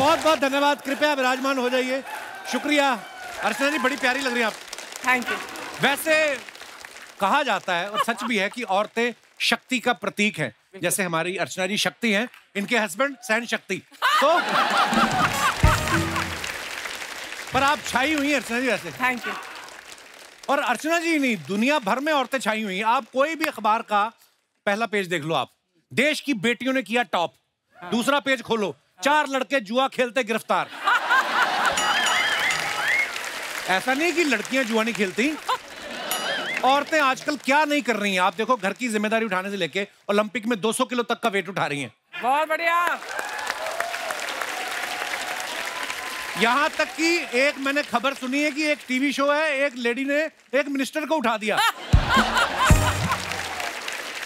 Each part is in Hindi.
बहुत बहुत धन्यवाद, कृपया विराजमान हो जाइए। शुक्रिया अर्चना जी, बड़ी प्यारी लग रही हैं आप। Thank you. वैसे कहा जाता है और सच भी है कि औरतें शक्ति का प्रतीक है। जैसे हमारी अर्चना जी शक्ति हैं, इनके हस्बैंड सहन शक्ति। तो पर आप छाई हुई हैं अर्चना जी वैसे। Thank you. और अर्चना जी नहीं, दुनिया भर में औरतें छाई हुई हैं। आप कोई भी अखबार का पहला पेज देख लो, आप देश की बेटियों ने किया टॉप, दूसरा पेज खोलो, 4 लड़के जुआ खेलते गिरफ्तार। ऐसा नहीं कि लड़कियां जुआ नहीं खेलती, औरतें आजकल क्या नहीं कर रही हैं। आप देखो, घर की जिम्मेदारी उठाने से लेके ओलंपिक में 200 किलो तक का वेट उठा रही हैं। बहुत बढ़िया। यहां तक कि एक मैंने खबर सुनी है कि एक टीवी शो है, एक लेडी ने एक मिनिस्टर को उठा दिया।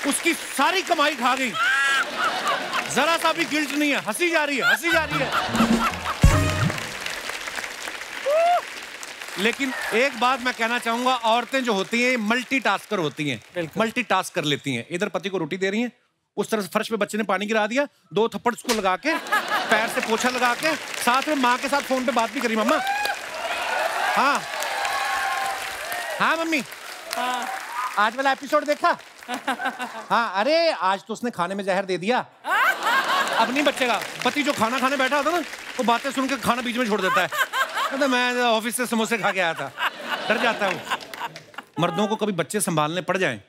उसकी सारी कमाई खा गई, जरा सा भी गिल्ट नहीं है, हंसी जा रही है, हंसी जा रही है। लेकिन एक बात मैं कहना चाहूंगा, औरतें जो होती हैं मल्टीटास्कर होती हैं, मल्टीटास्क कर लेती हैं। इधर पति को रोटी दे रही हैं, उस तरफ फर्श पे बच्चे ने पानी गिरा दिया, 2 थप्पड़ उसको लगा के, पैर से पोछा लगा के, साथ में माँ के साथ फोन पे बात भी करी। मम्मा, हाँ हाँ मम्मी, हाँ। आज वाला एपिसोड देखा? हाँ, अरे आज तो उसने खाने में जहर दे दिया, अब नहीं बचेगा। पति जो खाना खाने बैठा होता ना, वो बातें सुन के खाना बीच में छोड़ देता है। तो मैं ऑफिस से समोसे खा के आया था, डर जाता है। मर्दों को कभी बच्चे संभालने पड़ जाएं,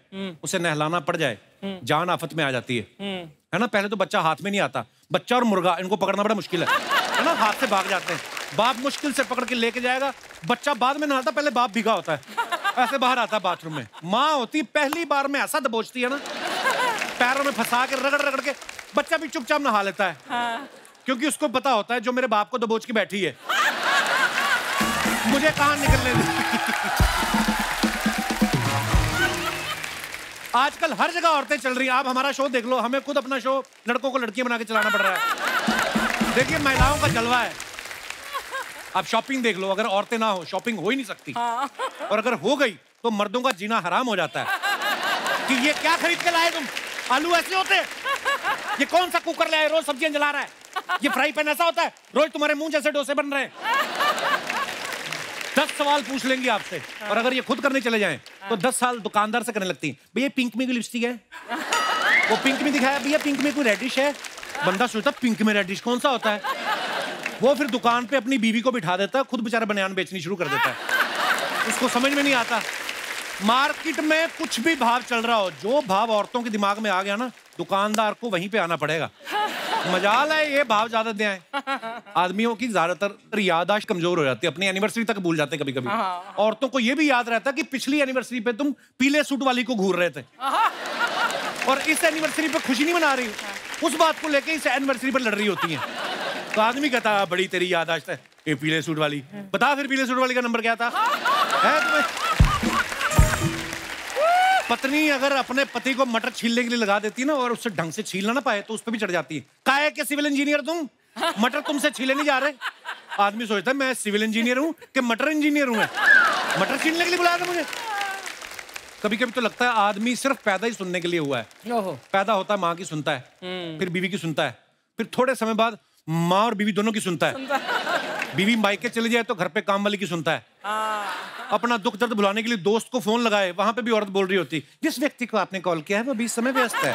उसे नहलाना पड़ जाए, जान आफत में आ जाती है ना। पहले तो बच्चा हाथ में नहीं आता, बच्चा और मुर्गा इनको पकड़ना बड़ा मुश्किल है ना, हाथ से भाग जाते हैं। बाप मुश्किल से पकड़ के लेके जाएगा, बच्चा बाद में नहाता, पहले बाप भीगा होता है, ऐसे बाहर आता है बाथरूम में। माँ होती पहली बार में ऐसा दबोचती है ना, पैरों में फंसा के रगड़ रगड़ के, बच्चा भी चुपचाप नहा लेता है। हाँ। क्योंकि उसको पता होता है जो मेरे बाप को दबोच के बैठी है, मुझे कहां निकलने दी। आजकल हर जगह औरतें चल रही हैं। आप हमारा शो देख लो, हमें खुद अपना शो लड़कों को लड़कियां बना के चलाना पड़ रहा है। देखिए, महिलाओं का जलवा है। आप शॉपिंग देख लो, अगर औरतें ना हो शॉपिंग हो ही नहीं सकती। और अगर हो गई तो मर्दों का जीना हराम हो जाता है कि ये क्या खरीद के लाए तुम, आलू ऐसे होते हैं, ये कौन सा कुकर लाए, रोज सब्जियां जला रहा है, ये फ्राई पैन ऐसा होता है, रोज तुम्हारे मुंह जैसे डोसे बन रहे हैं। 10 सवाल पूछ लेंगी आपसे। और अगर ये खुद करने चले जाएं तो 10 साल दुकानदार से करने लगती हैं। भैया पिंक में कोई लिपस्टिक है? वो पिंक में दिखाया, भैया पिंक में कोई रेडिश है? बंदा सोचता पिंक में रेडिश कौन सा होता है। वो फिर दुकान पे अपनी बीवी को बिठा देता है, खुद बेचारा बनियान बेचनी शुरू कर देता है। उसको समझ में नहीं आता। मार्केट में कुछ भी भाव चल रहा हो, जो भाव औरतों के दिमाग में आ गया ना, दुकानदार को वहीं पे आना पड़ेगा। मजाल है ये भाव ज्यादा दे आए। आदमियों की ज्यादातर याददाश्त कमजोर हो जाती है, अपनी एनिवर्सरी तक भूल जाते हैं कभी कभी। औरतों को ये भी याद रहता है कि पिछली एनिवर्सरी पे तुम पीले सूट वाली को घूर रहे थे और इस एनिवर्सरी पे खुशी नहीं मना रही, उस बात को लेके इस एनिवर्सरी पर लड़ रही होती है। तो आदमी कहता है बड़ी तेरी याददाश्त है, ये पीले सूट वाली, बता फिर पीले सूट वाली का नंबर क्या था? है तुम्हें? पत्नी अगर अपने पति को मटर छीलने के लिए लगा देती है ना, और उससे ढंग से छीलना ना पाए तो उस पर भी चढ़ जाती है। काहे के सिविल इंजीनियर तुम, मटर तुमसे छीले नहीं जा रहे। आदमी सोचता है मैं सिविल इंजीनियर हूं कि मटर इंजीनियर हूं, मटर छीलने के लिए बुलाया था मुझे। कभी कभी तो लगता है आदमी सिर्फ पैदा ही सुनने के लिए हुआ है। पैदा होता है माँ की सुनता है, फिर बीवी की सुनता है, फिर थोड़े समय बाद माँ और बीवी दोनों की सुनता है। बीवी मायके चली जाए तो घर पे काम वाली की सुनता है। अपना दुख दर्द भुलाने के लिए दोस्त को फोन लगाए, वहां पे भी औरत बोल रही होती, जिस व्यक्ति को आपने कॉल किया है वो 20 समय व्यस्त है।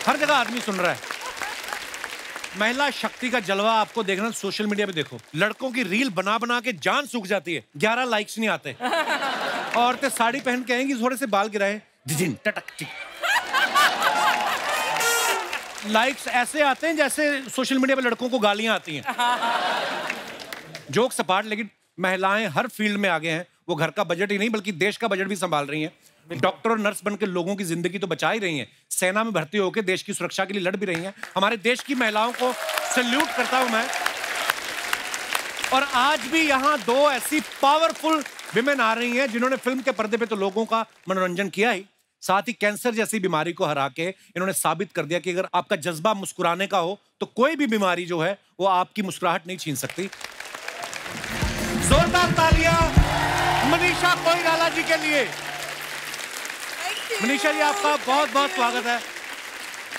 हर जगह आदमी सुन रहा है। महिला शक्ति का जलवा आपको देखना सोशल मीडिया पे देखो। लड़कों की रील बना बना के जान सूख जाती है, 11 लाइक्स नहीं आते। औरतें साड़ी पहन के आएंगी, थोड़े से बाल गिराए, लाइक्स ऐसे आते हैं जैसे सोशल मीडिया पे लड़कों को गालियां आती हैं। जोक सपाट, लेकिन महिलाएं हर फील्ड में आगे हैं। वो घर का बजट ही नहीं बल्कि देश का बजट भी संभाल रही हैं। डॉक्टर और नर्स बनकर लोगों की जिंदगी तो बचा ही रही हैं, सेना में भर्ती होकर देश की सुरक्षा के लिए लड़ भी रही हैं। हमारे देश की महिलाओं को सैल्यूट करता हूं मैं। और आज भी यहाँ 2 ऐसी पावरफुल विमेन आ रही हैं जिन्होंने फिल्म के पर्दे पे तो लोगों का मनोरंजन किया ही, साथ ही कैंसर जैसी बीमारी को हरा के इन्होंने साबित कर दिया कि अगर आपका जज्बा मुस्कुराने का हो तो कोई भी बीमारी जो है वो आपकी मुस्कुराहट नहीं छीन सकती। जोरदार तालियां मनीषा कोइराला जी के लिए। मनीषा जी आपका बहुत बहुत स्वागत है।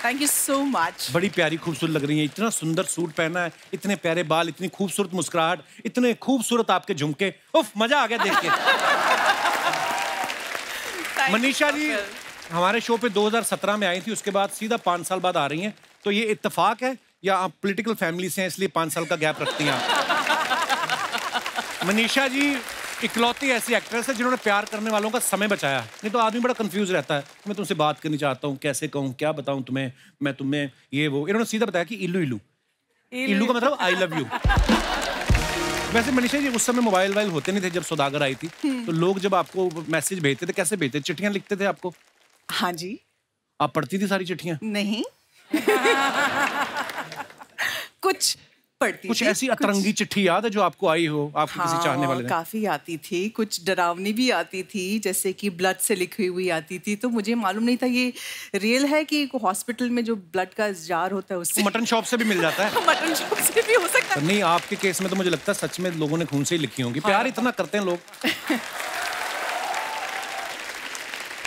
Thank you so much. बड़ी प्यारी खूबसूरत लग रही है, इतना सुंदर सूट पहना है, इतने प्यारे बाल, इतनी खूबसूरत मुस्कुराहट, इतने खूबसूरत आपके झुमके, उफ मजा आ गया देख के। मनीषा जी हमारे शो पे 2017 में आई थी, उसके बाद सीधा 5 साल बाद आ रही हैं, तो ये इत्तेफाक है या आप पॉलिटिकल फैमिली से हैं इसलिए 5 साल का गैप रखती हैं आप? मनीषा जी इकलौती ऐसी एक्ट्रेस है जिन्होंने प्यार करने वालों का समय बचाया, नहीं तो आदमी बड़ा कंफ्यूज रहता है, मैं तुमसे बात करनी चाहता हूँ, कैसे कहूँ, क्या बताऊँ तुम्हें, मैं तुम्हें ये वो, इन्होंने सीधा बताया कि इल्लू इल्लू। इल्लू का मतलब आई लव यू। वैसे मनीषा जी उस समय मोबाइल होते नहीं थे जब सौदागर आई थी, तो लोग जब आपको मैसेज भेजते थे कैसे भेजते थे? चिट्ठियां लिखते थे आपको? हाँ जी। आप पढ़ती थी सारी चिट्ठियां? नहीं। कुछ पढ़ती कुछ थी, ऐसी अतरंगी चिट्ठी याद है जो आपको आई हो आपके किसी चाहने वाले ने? काफी आती थी, कुछ डरावनी भी आती थी, जैसे कि ब्लड से लिखी हुई आती थी, तो मुझे मालूम नहीं था ये रियल है कि हॉस्पिटल में जो ब्लड का जार होता है उससे मटन शॉप से भी मिल जाता है। मटन शॉप से भी हो सकता है। नहीं आपके केस में तो मुझे लगता है सच में लोगों ने खून से ही लिखी होंगी, प्यार इतना करते हैं लोग।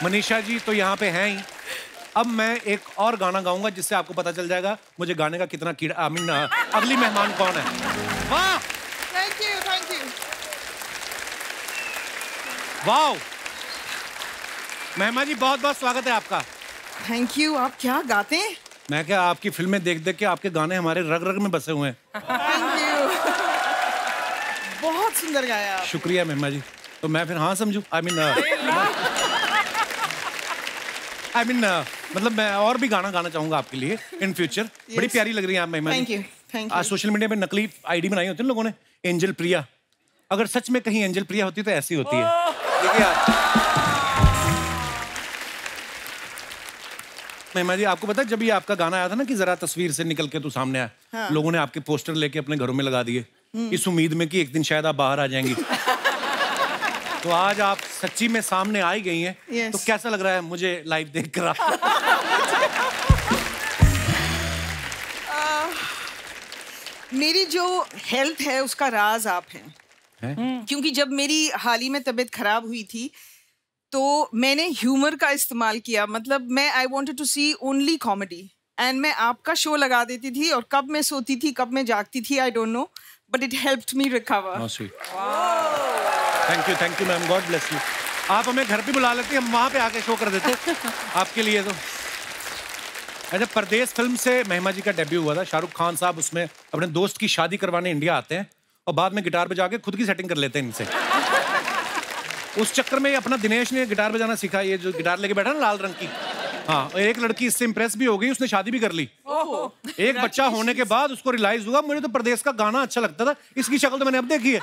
मनीषा जी तो यहाँ पे हैं ही। अब मैं एक और गाना गाऊंगा जिससे आपको पता चल जाएगा मुझे गाने का कितना कीड़ा, आई मीन अगली मेहमान कौन है। वाह, थैंक यू, थैंक यू। वाह महिमा जी बहुत बहुत स्वागत है आपका। Thank you. आप क्या गाते हैं? मैं क्या आपकी फिल्में देख देख के आपके गाने हमारे रग रग में बसे हुए हैं। Thank you. बहुत सुंदर गाया आप। शुक्रिया महिमा जी। तो मैं फिर हाँ समझू? आई मीन मतलब मैं और भी गाना गाना चाहूंगा आपके लिए इन फ्यूचर। बड़ी प्यारी लग रही है आप Mahima ji. Thank you, thank you. आज सोशल मीडिया पे नकली आईडी बनाई होती है लोगों ने, एंजल प्रिया। अगर सच में कहीं एंजल प्रिया होती तो ऐसी होती है। देखिए आप महिमा जी, आपको पता है जब ये आपका गाना आया था ना कि जरा तस्वीर से निकल के तू सामने आया, हाँ। लोगों ने आपके पोस्टर लेके अपने घरों में लगा दिए इस उम्मीद में कि एक दिन शायद आप बाहर आ जाएंगी। तो आज आप सच्ची में सामने आई गई हैं। Yes. तो कैसा लग रहा है मुझे लाइव देख कर? मेरी जो हेल्थ है उसका राज आप हैं। क्योंकि जब मेरी हाल ही में तबीयत खराब हुई थी तो मैंने ह्यूमर का इस्तेमाल किया, मतलब मैं I wanted to see only comedy and मैं आपका शो लगा देती थी और कब मैं सोती थी कब मैं जागती थी I don't know, but it helped me recover. Thank you ma'am, God bless you. आप हमें घर पे बुला लेती, हम वहां पे आके शो कर देते आपके लिए। तो अच्छा, परदेश फिल्म से महिमा जी का डेब्यू हुआ था। शाहरुख खान साहब उसमें अपने दोस्त की शादी करवाने इंडिया आते हैं और बाद में गिटार बजा के खुद की सेटिंग कर लेते हैं इनसे। उस चक्कर में अपना दिनेश ने गिटार बजाना सीखा, ये जो गिटार लेके बैठा ना लाल रंग की। हाँ, एक लड़की इससे इंप्रेस भी हो गई, उसने शादी भी कर ली। एक बच्चा होने के बाद उसको रियलाइज हुआ मुझे तो परदेश का गाना अच्छा लगता था, इसकी शक्ल तो मैंने अब देखी है।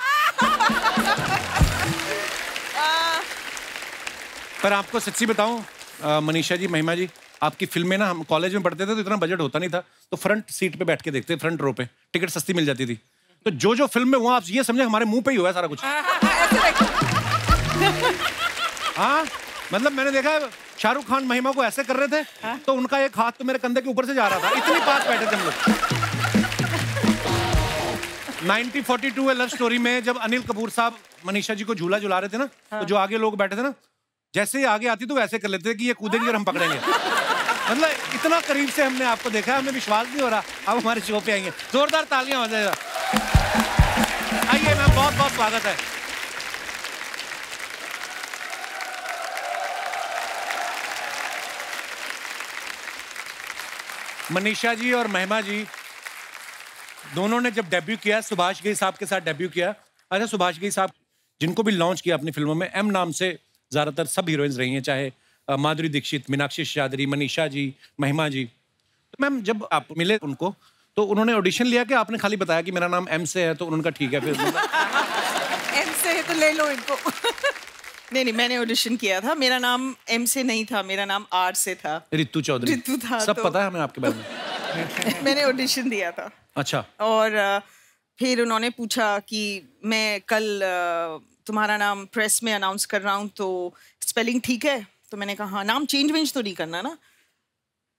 पर आपको सच्ची बताऊं मनीषा जी, महिमा जी, आपकी फिल्में ना हम कॉलेज में पढ़ते थे तो इतना बजट होता नहीं था, तो फ्रंट सीट पे बैठ के देखते, फ्रंट रो पे टिकट सस्ती मिल जाती थी। तो जो जो फिल्म में हुआ आप ये समझे हमारे मुंह पे ही हुआ है सारा कुछ। हाँ, मतलब मैंने देखा शाहरुख खान महिमा को ऐसे कर रहे थे तो उनका एक हाथ तो मेरे कंधे के ऊपर से जा रहा था, इतनी पास बैठे थे हम लोग। 1942 लव स्टोरी में जब अनिल कपूर साहब मनीषा जी को झूला झुला रहे थे ना, तो जो आगे लोग बैठे थे ना, जैसे ही आगे आती तो वैसे कर लेते थे कि ये कूदेंगे और हम पकड़ेंगे। मतलब इतना करीब से हमने आपको देखा है, हमें विश्वास नहीं हो रहा आप हमारे शो पे आएंगे। जोरदार तालियां हो जाएगा। आइए मैम, बहुत बहुत स्वागत है। मनीषा जी और महिमा जी दोनों ने जब डेब्यू किया, सुभाष घई साहब के साथ डेब्यू किया। अच्छा, सुभाष घई साहब जिनको भी लॉन्च किया अपनी फिल्मों में, एम नाम से ज्यादातर सब हीरोइंस रही हैं, चाहे माधुरी दीक्षित, मीनाक्षी शादरी, मनीषा जी, महिमा जी। तो मैम जब आप मिले उनको तो उन्होंने ऑडिशन लिया कि आपने खाली बताया कि मेरा नाम एम से है, तो उन्होंने कहा ठीक है फिर एम से है तो ले लो इनको। नहीं, मैंने ऑडिशन किया था, मेरा नाम एम से नहीं था, मेरा नाम आर से था। रितु चौधरी। रितु था, सब तो पता है हमें आपके बारे में। मैंने ऑडिशन दिया था। अच्छा। और फिर उन्होंने पूछा कि मैं कल तुम्हारा नाम प्रेस में अनाउंस कर रहा हूँ तो स्पेलिंग ठीक है? तो मैंने कहा हाँ, नाम चेंज वेंज तो नहीं करना ना।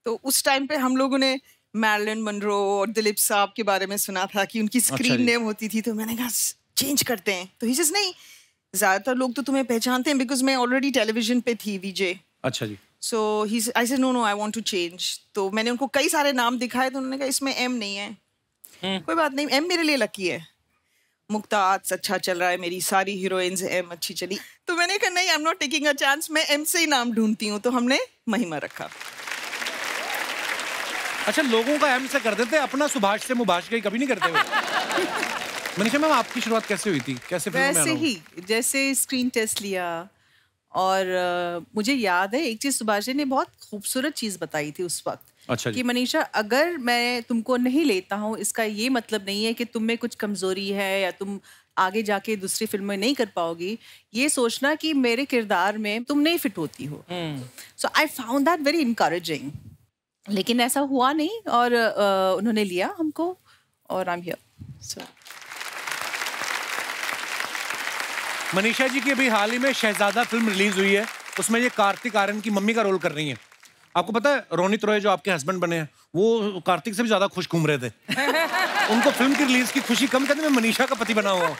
तो उस टाइम पे हम लोगों ने मैरिलन मनरो और दिलीप साहब के बारे में सुना था कि उनकी स्क्रीन नेम होती थी, तो मैंने कहा चेंज करते हैं। तो ही नहीं, ज्यादातर लोग तो तुम्हें पहचानते हैं बिकॉज मैं ऑलरेडी टेलीविजन पे थी, वीजे। अच्छा जी। So I said no, I want to change. तो मैंने उनको कई सारे नाम दिखाए तो उन्होंने कहा इसमें M नहीं है. कोई बात नहीं, M मेरे लिए लकी है. मुक्ताज अच्छा चल रहा है, मेरी सारी हीरोइंस M अच्छी चली. तो मैंने कहा नहीं, I am not taking a chance, मैं M से ही नाम ढूंढती हूँ. तो हमने महिमा रखा. अच्छा, लोगों का M से कर देते, अपना सुभाष से मुभाष का कभी नहीं करते हुए. मनीषा मैम, आपकी शुरुआत कैसे हुई थी, कैसे फिल्म में आना वैसे ही जैसे स्क्रीन टेस्ट लिया. और मुझे याद है एक चीज सुभाष जी ने बहुत खूबसूरत चीज बताई थी उस वक्त. अच्छा कि मनीषा, अगर मैं तुमको नहीं लेता हूँ इसका ये मतलब नहीं है कि तुम में कुछ कमजोरी है या तुम आगे जाके दूसरी फिल्म में नहीं कर पाओगी. ये सोचना कि मेरे किरदार में तुम नहीं फिट होती हो. So I found that very encouraging. लेकिन ऐसा हुआ नहीं और उन्होंने लिया हमको और I am here. So Manisha ji की अभी हाल ही में शहजादा फिल्म रिलीज हुई है. उसमें ये कार्तिक आर्यन की मम्मी का रोल कर रही हैं. आपको पता है रोनित रॉय जो आपके हस्बैंड बने हैं, वो कार्तिक से भी ज्यादा खुश घूम रहे थे. उनको फिल्म की रिलीज की खुशी कम, कहते मैं मनीषा का पति बना हुआ हूं.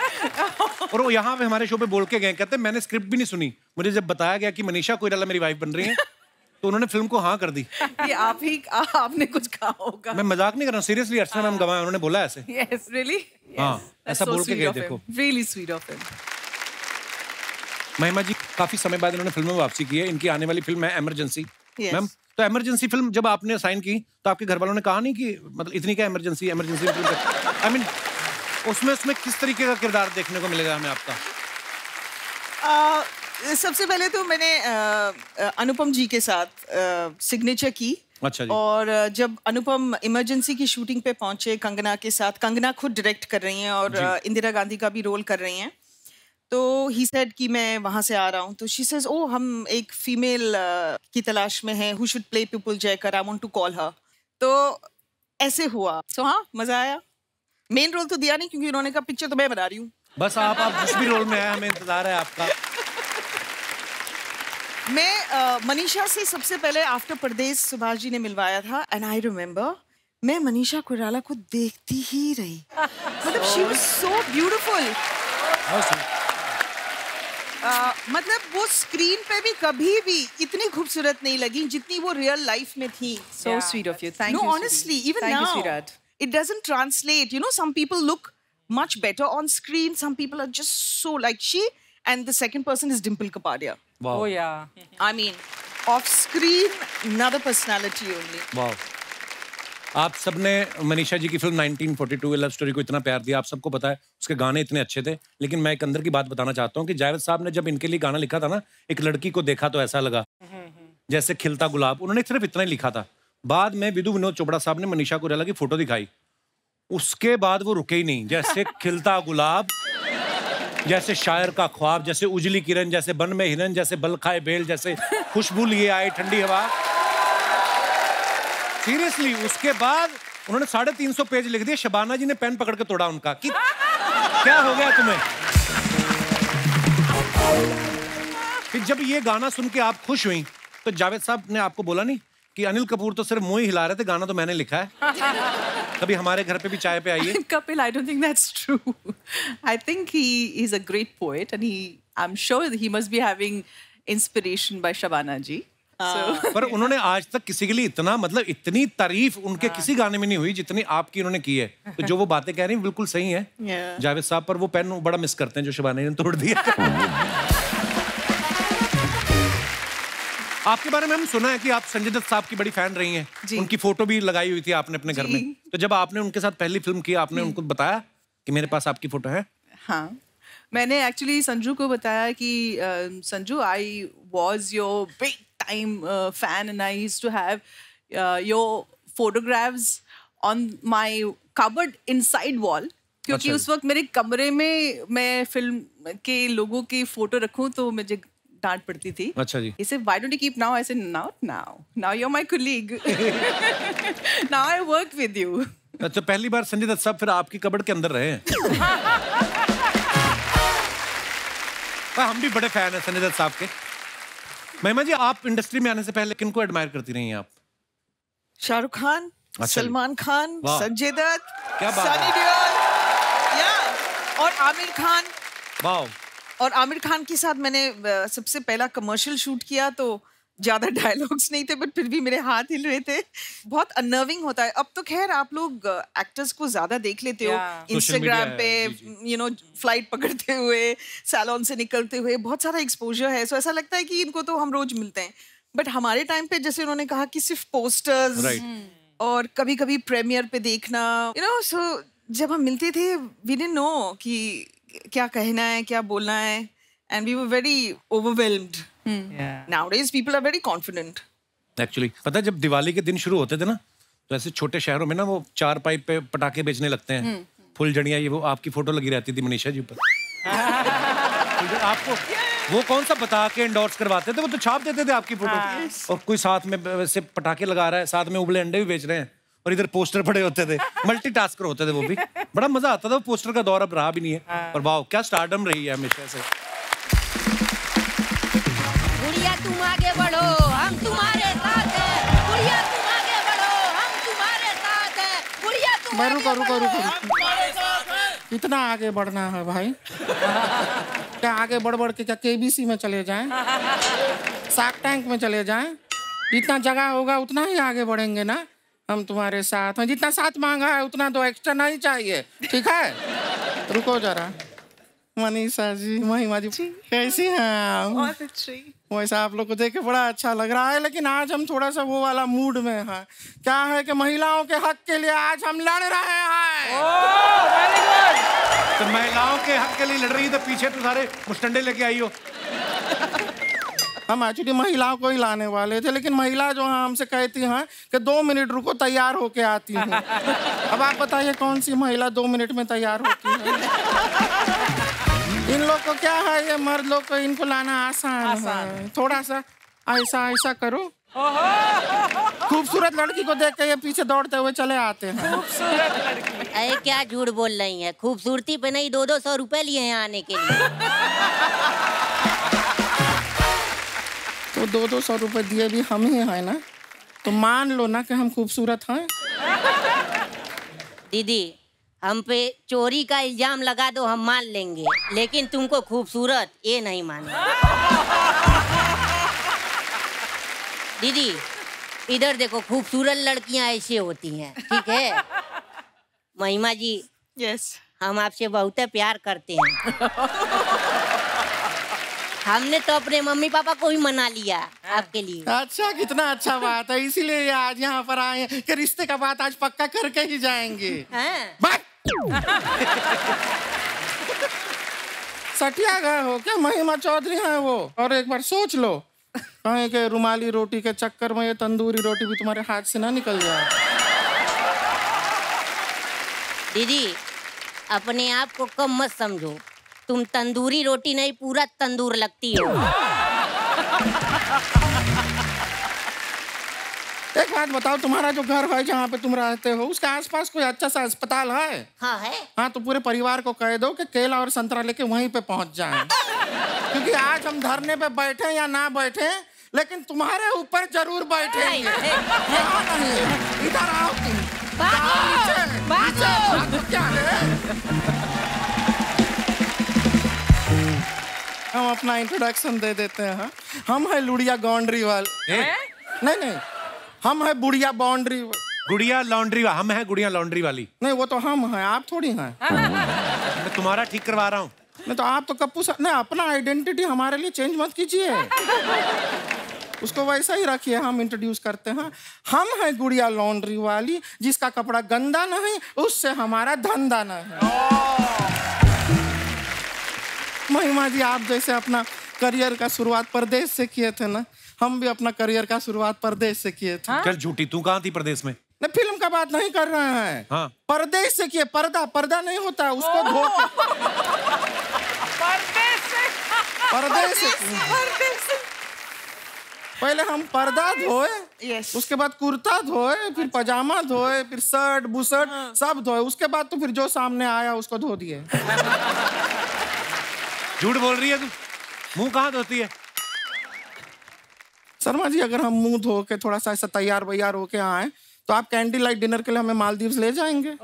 और वो यहाँ पे हमारे शो पे बोल के गए, कहते मैंने स्क्रिप्ट भी नहीं सुनी, मुझे जब बताया गया कि मनीषा कोइराला मेरी वाइफ बन रही है तो उन्होंने फिल्म को हाँ कर दी. ये आपने कुछ कहा होगा. मैं मजाक नहीं कर रहा हूँ, सीरियसली. अर्चना मैम गवाह, उन्होंने बोला ऐसे. Yes, really? हाँ, That's ऐसा so बोल के sweet गए. of him. देखो Really sweet of him. महिमा जी काफी समय बाद इन्होंने फिल्म में वापसी की है. इनकी आने वाली फिल्म है इमरजेंसी. Yes. मैम, तो इमरजेंसी फिल्म जब आपने साइन की तो आपके घर वालों ने कहा नहीं कि मतलब इतनी क्या इमरजेंसी फिल्म, आई मीन उसमें किस तरीके का किरदार देखने को मिलेगा हमें आपका? सबसे पहले तो मैंने अनुपम जी के साथ सिग्नेचर की. अच्छा जी. और जब अनुपम इमरजेंसी की शूटिंग पे पहुंचे कंगना के साथ, कंगना खुद डायरेक्ट कर रही हैं और इंदिरा गांधी का भी रोल कर रही हैं. तो ही सेड कि मैं वहाँ से आ रहा हूँ. तो शी सेज ओ हम एक फीमेल की तलाश में हैं, who should play Pupul Jayakar, I want to call her. तो ऐसे हुआ. सो हाँ, मजा आया. मेन रोल तो दिया नहीं क्योंकि उन्होंने कहा पिक्चर तो मैं बना रही हूँ. बस आप जिस भी रोल में आए, हमें इंतजार है आपका. मैं मनीषा से सबसे पहले आफ्टर परदेश सुभाष जी ने मिलवाया था. एंड आई रिमेम्बर मैं मनीषा कोइराला को देखती ही रही. मतलब शी वाज सो ब्यूटीफुल. मतलब वो स्क्रीन पे भी कभी भी इतनी खूबसूरत नहीं लगी जितनी वो रियल लाइफ में थी. So sweet of you. Thank you. No, honestly, even Thank you, now, sweetheart. it doesn't translate. You know, some people look much better on screen. Some people are just so like she. And the second person is Dimple Kapadia. Wow. Oh yeah. I mean, off screen, another personality only. Wow. आप सबने मनीषा जी की फिल्म 1942 लव स्टोरी को इतना प्यार दिया. आप सबको पता है उसके गाने इतने अच्छे थे. लेकिन मैं एक अंदर की बात बताना चाहता हूँ कि जावेद साहब ने जब इनके लिए गाना लिखा था ना, एक लड़की को देखा तो ऐसा लगा जैसे खिलता गुलाब, उन्होंने सिर्फ इतना ही लिखा था. बाद में विदु विनोद चोपड़ा साहब ने मनीषा कोइराला की फोटो दिखाई, उसके बाद वो रुके ही नहीं. जैसे खिलता गुलाब, जैसे शायर का ख्वाब, जैसे उजली किरण, जैसे बन में हिरन, जैसे बल खाए बेल, जैसे खुशबू लिए आए ठंडी हवा. सीरियसली, उसके बाद उन्होंने 350 पेज लिख दिए. शबाना जी ने पेन पकड़ के तोड़ा उनका कि क्या हो गया तुम्हें. फिर जब ये गाना सुन के आप खुश हुई तो जावेद साहब ने आपको बोला नहीं कि अनिल कपूर तो सिर्फ मुंह ही हिला रहे थे, गाना तो मैंने लिखा है, कभी हमारे घर पे भी चाय पे आइए. Kapil, I don't think that's true. I think he is a great poet and I'm sure that he must be having inspiration by Shabana ji. So, पर उन्होंने आज तक किसी के लिए इतना, मतलब इतनी तारीफ उनके किसी गाने में नहीं हुई जितनी आपकी उन्होंने की है. तो जो वो बातें कह रही हैं बिल्कुल सही है. जावेद साहब पर वो पेन बड़ा मिस करते हैं जो शबाना ने तोड़ दिया. आपके बारे में हम सुना है कि आप संजय दत्त साहब की बड़ी फैन रही हैं. उनकी फोटो भी लगाई हुई थी आपने अपने घर में. तो जब आपने उनके साथ पहली फिल्म की, आपने उनको बताया कि मेरे पास आपकी फोटो है? हाँ, मैंने एक्चुअली संजू को बताया कि Sanju, I was your big time fan and I used to have your photographs on my cupboard inside wall. क्योंकि उस वक्त मेरे कमरे में मैं फिल्म के लोगों की फोटो रखूं तो मुझे डांट पड़ती थी. अच्छा जी. He said, why don't you keep now? I said, now you're my colleague. Now I work with you. अच्छा, पहली बार संजय दत्त साहब फिर आपकी कबर्ड के अंदर रहे हैं. हम भी बड़े फैन हैं संजय दत्त साहब के. महिमा जी, आप इंडस्ट्री में आने से पहले किनको एडमायर करती रही हैं आप? शाहरुख खान, सलमान खान, संजय दत्त, क्या बात सनी देओल, और आमिर खान. वाओ. और आमिर खान के साथ मैंने सबसे पहला कमर्शियल शूट किया तो ज्यादा डायलॉग्स नहीं थे बट फिर भी मेरे हाथ हिल रहे थे। बहुत अनर्विंग होता है। अब तो खैर आप लोग एक्टर्स को ज्यादा देख लेते हो इंस्टाग्राम पे, यू नो, फ्लाइट पकड़ते हुए, सैलून से निकलते हुए, बहुत सारा एक्सपोजर है। सो ऐसा लगता है कि इनको तो हम रोज मिलते हैं। बट हमारे टाइम पे जैसे उन्होंने कहा कि सिर्फ पोस्टर्स और कभी कभी प्रीमियर पे देखना, यू नो, सो जब हम मिलते थे वी डिडंट नो कि क्या कहना है, क्या बोलना है, and we were very overwhelmed. Nowadays people are very confident. Actually पता है जब दिवाली के दिन शुरू होते थे ना, तो ऐसे छोटे शहरों में ना वो 4 पाइप पे पटाखे बेचने लगते हैं, फुलझड़ियाँ, ये वो आपकी फोटो लगी रहती थी मनीषा जी ऊपर। आपको वो कौन सा बता के एंडोर्स करवाते थे, वो तो छाप देते थे आपकी फोटो। और कोई साथ में वैसे पटाखे लगा रहा है, साथ में उबले अंडे भी बेच रहे हैं, और इधर पोस्टर पड़े होते थे। मल्टीटास्कर होते थे वो भी, बड़ा मजा आता था। वो पोस्टर का दौर अब रहा भी नहीं है। और वाह क्या स्टारडम रही है हमेशा से। गुड़िया तुम आगे बढ़ो, हम तुम्हारे साथ हैं। गुड़िया तुम आगे बढ़ो, हम तुम्हारे साथ हैं। गुड़िया तुम आगे बढ़ो, हम तुम्हारे साथ हैं। कितना आगे बढ़ना है भाई? क्या आगे बढ़ बढ़ के क्या केबीसी में चले जाएं, शार्क टैंक में चले जाएं? जितना जगह होगा उतना ही आगे बढ़ेंगे ना। हम तुम्हारे साथ हैं, जितना साथ मांगा है उतना तो एक्स्ट्रा नहीं चाहिए, ठीक है? रुको जरा, मनीषा जी, महिमा जी, कैसी हैं? वैसा आप लोग को देख के बड़ा अच्छा लग रहा है, लेकिन आज हम थोड़ा सा वो वाला मूड में हैं। क्या है कि महिलाओं के हक के लिए आज हम लड़ रहे हैं। तो महिलाओं के हक के लिए लड़ रही है, तो पीछे तो सारे मुस्टंडे लेके आई हो। हम एक्चुअली महिलाओं को ही लाने वाले थे, लेकिन महिला जो है हमसे कहती हैं कि 2 मिनट रुको, तैयार होके आती हूँ। अब आप बताइए कौन सी महिला 2 मिनट में तैयार होती है? इन लोग को क्या है, ये मर्द लोग को इनको लाना आसान है। थोड़ा सा ऐसा ऐसा करो, खूबसूरत लड़की को देख के ये पीछे दौड़ते हुए चले आते हैं। अरे क्या झूठ बोल रही हैं, खूबसूरती पे नहीं 200-200 रुपए लिए हैं आने के लिए। तो 200-200 रुपए दिए भी हम ही हैं ना, तो मान लो ना कि हम खूबसूरत हैं। दीदी हम पे चोरी का इल्जाम लगा दो, हम मान लेंगे, लेकिन तुमको खूबसूरत ये नहीं मानेंगे। दीदी इधर देखो, खूबसूरत लड़कियां ऐसे होती हैं, ठीक है? महिमा जी, यस, हम आपसे बहुत प्यार करते हैं। हमने तो अपने मम्मी पापा को भी मना लिया आपके लिए। अच्छा, कितना अच्छा बात है, इसीलिए आज यहाँ पर आए हैं कि रिश्ते का बात आज पक्का करके ही जाएंगे। सटिया गए हो क्या? महिमा चौधरी हैं वो। और एक बार सोच लो, कहीं के रुमाली रोटी के चक्कर में ये तंदूरी रोटी भी तुम्हारे हाथ से ना निकल जाए। दीदी अपने आप को कम मत समझो, तुम तंदूरी रोटी नहीं पूरा तंदूर लगती हो। एक बात बताओ, तुम्हारा जो घर है जहाँ पे तुम रहते हो, उसके आसपास कोई अच्छा सा अस्पताल है? हाँ है। हाँ, तो पूरे परिवार को कह दो कि केला और संतरा लेके वहीं पे पहुंच जाएं। क्योंकि आज हम धरने पे बैठे या ना बैठे, लेकिन तुम्हारे ऊपर जरूर बैठेंगे। यहाँ नहीं, इधर आओ तुम। क्या है? हम अपना इंट्रोडक्शन दे देते हैं। हम है लुड़िया लॉन्ड्री वाले। नहीं, हम है बुढ़िया बाउंड्री। गुड़िया लॉन्ड्री, हम है गुड़िया लॉन्ड्री वाली। नहीं, वो तो हम हैं, आप थोड़ी हैं। मैं तुम्हारा ठीक करवा रहा हूँ। नहीं तो आप तो कप्पू सा, नहीं, अपना आइडेंटिटी हमारे लिए चेंज मत कीजिए, उसको वैसा ही रखिए। हम इंट्रोड्यूस करते हैं, हम हैं गुड़िया लॉन्ड्री वाली, जिसका कपड़ा गंदा नहीं, उससे हमारा धंधा नहीं। महिमा जी, आप जैसे अपना करियर का शुरुआत परदेश से किए थे ना, हम भी अपना करियर का शुरुआत परदेश से किए थे। चल झूठी, तू कहाँ थी परदेश में? नहीं, फिल्म का बात नहीं कर रहे हैं। हाँ। परदेश से किए। पर्दा नहीं होता, उसको धो परदेश से पहले हम पर्दा धोए, उसके बाद कुर्ता धोए, फिर पजामा धोए, फिर शर्ट बुशर्ट सब धोए, उसके बाद तो फिर जो सामने आया उसको धो दिए। झूठ बोल रही है तू। मुंह कहाँ धोती है? शर्मा जी, अगर हम मुंह धो के थोड़ा सा ऐसा तैयार वैयार होके आए, तो आप कैंडी लाइट डिनर के लिए हमें मालदीव्स ले जाएंगे।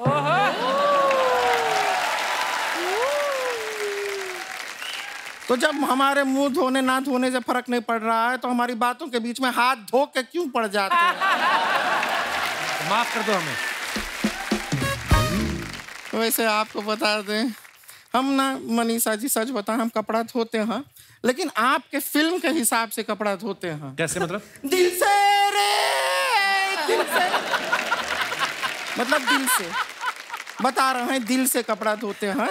तो जब हमारे मुंह धोने ना धोने से फर्क नहीं पड़ रहा है तो हमारी बातों के बीच में हाथ धो के क्यों पड़ जाते हैं? माफ कर दो हमें। वैसे आपको बता दें, हम ना मनीषा जी सच बताएं, हम कपड़ा धोते हैं, लेकिन आपके फिल्म के हिसाब से कपड़ा धोते हैं। कैसे मतलब? दिल से रे, दिल से, मतलब दिल से बता रहे हैं, दिल से कपड़ा धोते हैं।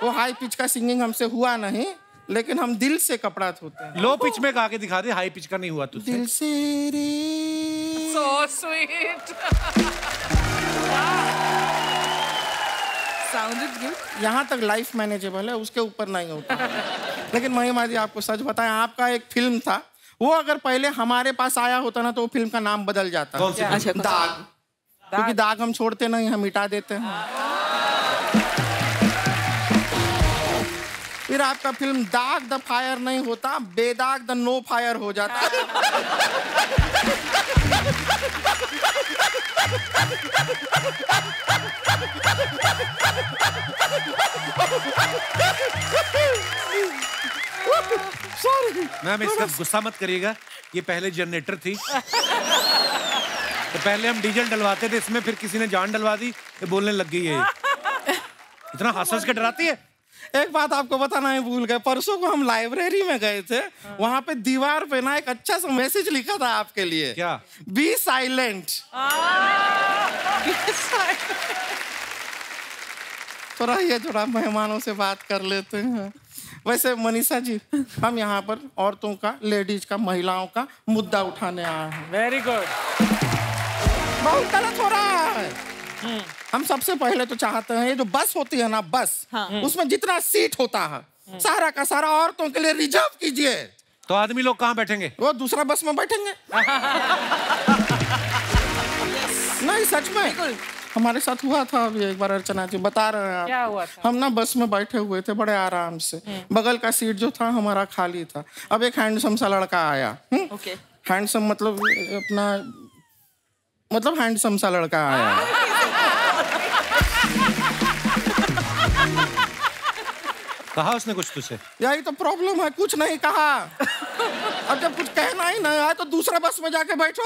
वो हाई पिच का सिंगिंग हमसे हुआ नहीं, लेकिन हम दिल से कपड़ा धोते हैं। लो पिच में गा के दिखा दे, हाई पिच का नहीं हुआ तुझसे। दिल से रे। So sweet. Sounded good. यहाँ तक लाइफ मैनेजेबल है, उसके ऊपर नहीं होता। लेकिन महिमा जी आपको सच बताएं, आपका एक फिल्म था, वो अगर पहले हमारे पास आया होता ना तो वो फिल्म का नाम बदल जाता। कौन सी? अच्छा, दाग। क्योंकि दाग हम छोड़ते नहीं, हम मिटा देते हैं। फिर आपका फिल्म दाग द फायर नहीं होता, बेदाग द नो फायर हो जाता है। मैम इसका गुस्सा मत करिएगा, ये पहले जनरेटर थी तो पहले हम डीजल डलवाते थे इसमें, फिर किसी ने जान डलवा दी, ये बोलने लग गई है। इतना हंस के डराती है। एक बात आपको बताना ही भूल गए, परसों को हम लाइब्रेरी में गए थे, वहां पे दीवार पे ना एक अच्छा सा मैसेज लिखा था आपके लिए। क्या? Be silent. थोड़ा ये थोड़ा मेहमानों से बात कर लेते हैं। वैसे मनीषा जी, हम यहाँ पर औरतों का, लेडीज का, महिलाओं का मुद्दा उठाने आए हैं। Very good. बहुत गलत हो रहा है। हम सबसे पहले तो चाहते हैं, ये जो बस होती है ना, बस, उसमें जितना सीट होता है सारा का सारा औरतों के लिए रिजर्व कीजिए। तो आदमी लोग कहाँ बैठेंगे? वो दूसरा बस में बैठेंगे। नहीं सच में हमारे साथ हुआ था अभी एक बार, अर्चना जी बता रहे हैं। क्या हुआ था? हम ना बस में बैठे हुए थे बड़े आराम से, बगल का सीट जो था हमारा खाली था। अब एक हैंडसम सा लड़का आया। Okay. हैंडसम मतलब अपना, मतलब हैंडसम सा लड़का आया। कहा उसने कुछ तुझसे? यही तो प्रॉब्लम है, कुछ नहीं कहा। अब जब कुछ कहना ही नहीं आया तो दूसरे बस में जाके बैठो,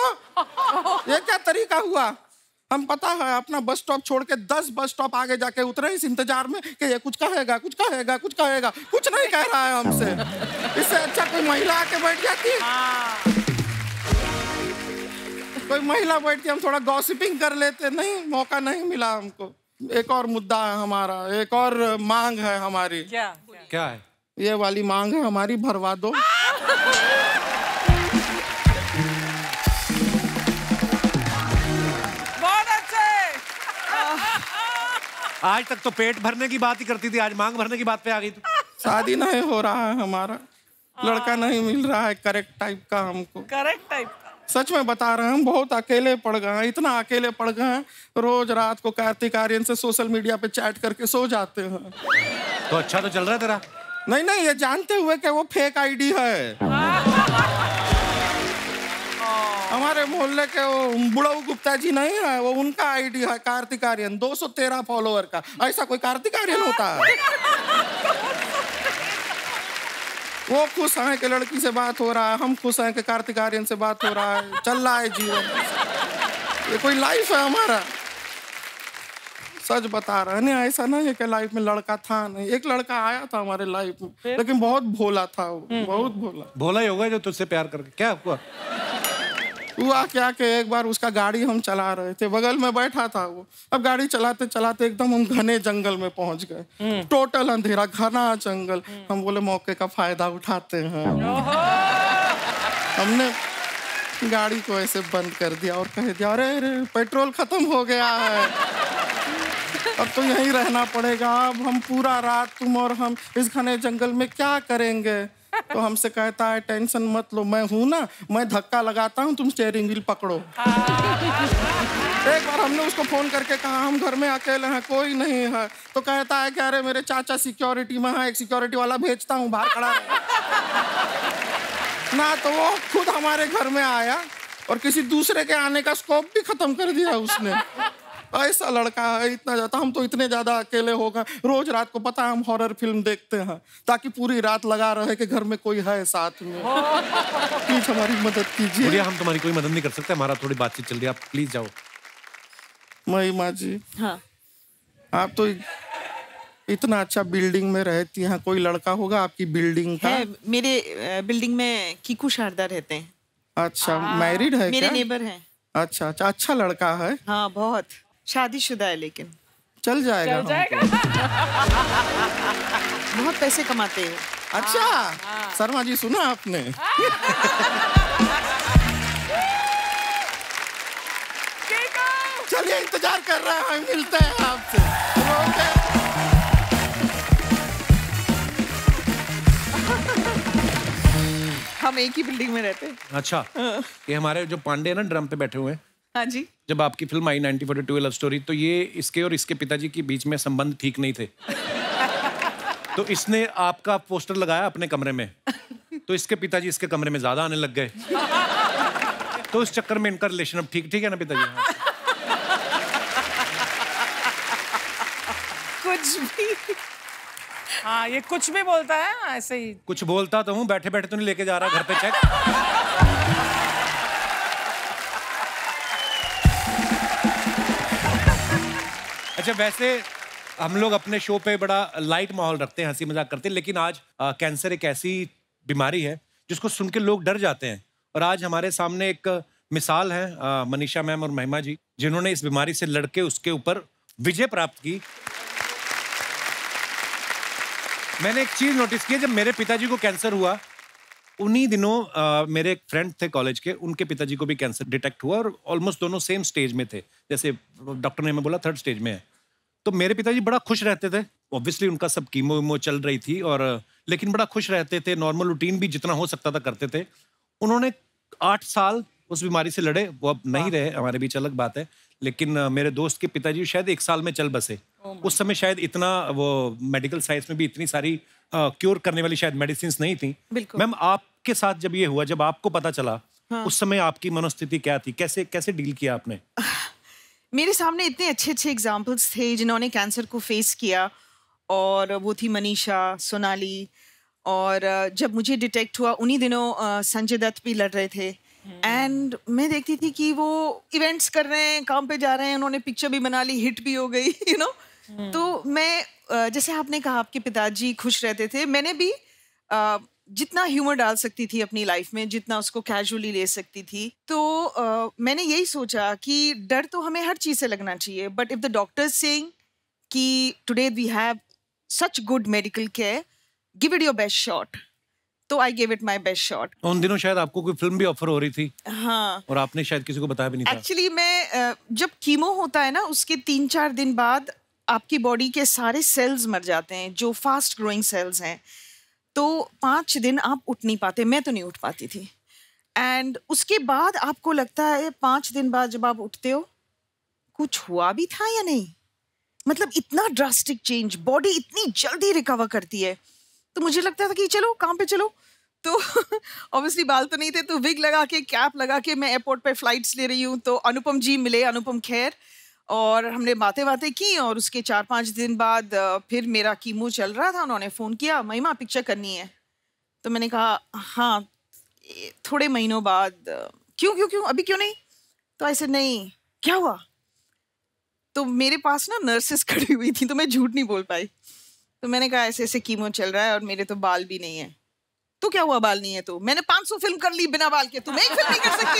ये क्या तरीका हुआ? हम पता है अपना बस स्टॉप छोड़ के 10 बस स्टॉप आगे जाके उतरे इस इंतजार में कि ये कुछ कहेगा, कुछ कहेगा, कुछ कहेगा, कुछ नहीं कह रहा है हमसे। इससे अच्छा कोई महिला आके बैठ जाती। कोई महिला बैठ के हम थोड़ा गॉसिपिंग कर लेते, नहीं, मौका नहीं मिला हमको। एक और मुद्दा है हमारा, एक और मांग है हमारी। क्या है? ये वाली मांग है हमारी, भरवा दो। बहुत अच्छे। आज तक तो पेट भरने की बात ही करती थी, आज मांग भरने की बात पे आ गई तू। शादी नहीं हो रहा है हमारा, लड़का नहीं मिल रहा है करेक्ट टाइप का हमको। Correct type. सच में बता रहे हैं, हम बहुत अकेले पड़ गए हैं, इतना अकेले पड़ गए हैं, रोज रात को कार्तिक आर्यन से सोशल मीडिया पे चैट करके सो जाते हैं। तो अच्छा तो चल रहा है तेरा? नहीं नहीं, ये जानते हुए कि वो फेक आईडी है। हमारे मोहल्ले के वो बुढ़ऊ गुप्ता जी नहीं है, वो उनका आईडी है, कार्तिक आर्यन, 213 फॉलोअर का। ऐसा कोई कार्तिक आर्यन होता है? वो खुश हैं कि लड़की से बात हो रहा है, हम खुश हैं कि कार्तिक आर्यन से बात हो रहा है, चल रहा है जीवन। ये कोई लाइफ है हमारा? सच बता रहे हैं, नहीं ऐसा नहीं है कि लाइफ में लड़का था नहीं। एक लड़का आया था हमारे लाइफ में, लेकिन बहुत भोला था वो, बहुत भोला। भोला ही होगा जो तुझसे प्यार करके। क्या हुआ? हुआ क्या कि एक बार उसका गाड़ी हम चला रहे थे, बगल में बैठा था वो। अब गाड़ी चलाते चलाते एकदम हम घने जंगल में पहुंच गए, टोटल अंधेरा, घना जंगल। हम बोले मौके का फायदा उठाते हैं, हमने गाड़ी को ऐसे बंद कर दिया और कह दिया, अरे अरे पेट्रोल खत्म हो गया है, अब तो यहीं रहना पड़ेगा। अब हम पूरा रात तुम और हम इस घने जंगल में क्या करेंगे? तो हमसे कहता है, टेंशन मत लो, मैं हूं ना, मैं धक्का लगाता हूं, तुम स्टीयरिंग व्हील पकड़ो। एक बार हमने उसको फोन करके कहा हम घर में अकेले हैं, कोई नहीं है, तो कहता है कि अरे मेरे चाचा सिक्योरिटी में है, एक सिक्योरिटी वाला भेजता हूँ, बाहर खड़ा रहे। ना तो वो खुद हमारे घर में आया और किसी दूसरे के आने का स्कोप भी खत्म कर दिया उसने। ऐसा लड़का है इतना ज्यादा, हम तो इतने ज्यादा अकेले हो गए, रोज रात को पता है हम हॉरर फिल्म देखते हैं ताकि पूरी रात लगा रहे कि घर में कोई है साथ में। प्लीज हमारी मदद कीजिए। गुड़िया हम तुम्हारी कोई मदद नहीं कर सकते, हमारा थोड़ी बातचीत चल रही है, आप प्लीज जाओ। महिमा जी, हाँ आप तो इतना अच्छा बिल्डिंग में रहती हैं, कोई लड़का होगा आपकी बिल्डिंग का? है, मेरे बिल्डिंग में कीकू शारदा रहते हैं। अच्छा, मैरिड है मेरे क्या? नेबर हैं। अच्छा अच्छा, अच्छा लड़का है। हाँ बहुत, शादीशुदा है लेकिन चल जाएगा हमको। बहुत पैसे कमाते हैं। अच्छा शर्मा जी, सुना आपने? चलिए इंतजार कर रहे हैं, मिलते हैं आपसे। हम एक ही बिल्डिंग में रहते हैं। अच्छा, ये हमारे जो पांडे हैं ना ड्रम पे बैठे हुए हैं, हाँ जी। जब आपकी फिल्म आई 1942 लव स्टोरी, तो ये इसके और इसके पिताजी के बीच में संबंध ठीक नहीं थे। तो इसने आपका पोस्टर लगाया अपने कमरे में, तो इसके पिताजी इसके कमरे में ज्यादा आने लग गए, तो इस चक्कर में इनका रिलेशन अब ठीक है ना पिताजी? कुछ भी। हाँ, ये कुछ भी बोलता है ऐसे ही। कुछ बोलता तो हूँ, बैठे बैठे तो नहीं लेके जा रहा घर पे चेक। अच्छा, वैसे हम लोग अपने शो पे बड़ा लाइट माहौल रखते हैं, हंसी मजाक करते हैं, लेकिन आज कैंसर एक ऐसी बीमारी है जिसको सुन के लोग डर जाते हैं। और आज हमारे सामने एक मिसाल है मनीषा मैम और महिमा जी, जिन्होंने इस बीमारी से लड़के उसके ऊपर विजय प्राप्त की। मैंने एक चीज नोटिस की, जब मेरे पिताजी को कैंसर हुआ उन्हीं दिनों मेरे एक फ्रेंड थे कॉलेज के, उनके पिताजी को भी कैंसर डिटेक्ट हुआ और ऑलमोस्ट दोनों सेम स्टेज में थे, जैसे डॉक्टर ने हमें बोला 3rd स्टेज में है। तो मेरे पिताजी बड़ा खुश रहते थे, ऑब्वियसली उनका सब कीमो वीमो चल रही थी, और लेकिन बड़ा खुश रहते थे, नॉर्मल रूटीन भी जितना हो सकता था करते थे। उन्होंने 8 साल उस बीमारी से लड़े, वो अब नहीं रहे, हमारे बीच अलग बात है, लेकिन मेरे दोस्त के पिताजी शायद 1 साल में चल बसे। उस समय शायद इतना वो मेडिकल साइंस में भी इतनी सारी क्योर करने वाली शायद मेडिसिन नहीं थी। मैम, आपके साथ जब ये हुआ, जब आपको पता चला, उस समय आपकी मनोस्थिति क्या थी? कैसे कैसे डील किया आपने? मेरे सामने इतने अच्छे अच्छे एग्जाम्पल्स थे जिन्होंने कैंसर को फेस किया, और वो थी मनीषा, सोनाली, और जब मुझे डिटेक्ट हुआ उन्हीं दिनों संजय दत्त भी लड़ रहे थे। एंड मैं देखती थी कि वो इवेंट्स कर रहे हैं, काम पे जा रहे हैं, उन्होंने पिक्चर भी बना ली, हिट भी हो गई, यू नो। तो मैं जैसे आपने कहा आपके पिताजी खुश रहते थे, मैंने भी जितना ह्यूमर डाल सकती थी अपनी लाइफ में, जितना उसको कैजुअली ले सकती थी, तो मैंने यही सोचा कि डर तो हमें हर चीज़ से लगना चाहिए, but if the doctors saying कि today we have such good medical care, give it your best shot, तो I give it my best shot. उन दिनों शायद आपको कोई फिल्म भी ऑफर हो रही थी। हाँ, और आपने शायद किसी को बताया भी नहीं था। एक्चुअली मैं जब कीमो होता है ना, उसके 3-4 दिन बाद आपकी बॉडी के सारे सेल्स मर जाते हैं, जो फास्ट ग्रोइंग सेल्स हैं, तो 5 दिन आप उठ नहीं पाते, मैं तो नहीं उठ पाती थी। एंड उसके बाद आपको लगता है 5 दिन बाद जब आप उठते हो, कुछ हुआ भी था या नहीं, मतलब इतना ड्रास्टिक चेंज, बॉडी इतनी जल्दी रिकवर करती है। तो मुझे लगता था कि चलो काम पे चलो, तो ऑब्वियसली बाल तो नहीं थे, तो विग लगा के, कैप लगा के मैं एयरपोर्ट पे फ्लाइट्स ले रही हूँ, तो अनुपम जी मिले, अनुपम खेर, और हमने बातें की, और उसके 4-5 दिन बाद फिर मेरा कीमो चल रहा था, उन्होंने फ़ोन किया, महिमा पिक्चर करनी है। तो मैंने कहा हाँ थोड़े महीनों बाद। क्यों अभी क्यों नहीं? तो ऐसे नहीं, क्या हुआ? तो मेरे पास ना नर्सेस खड़ी हुई थी, तो मैं झूठ नहीं बोल पाई। तो मैंने कहा ऐसे ऐसे कीमो चल रहा है और मेरे तो बाल भी नहीं है। तो क्या हुआ बाल नहीं है? तो मैंने 500 फिल्म कर ली बिना बाल के, तुम एक फिल्म नहीं कर सकती।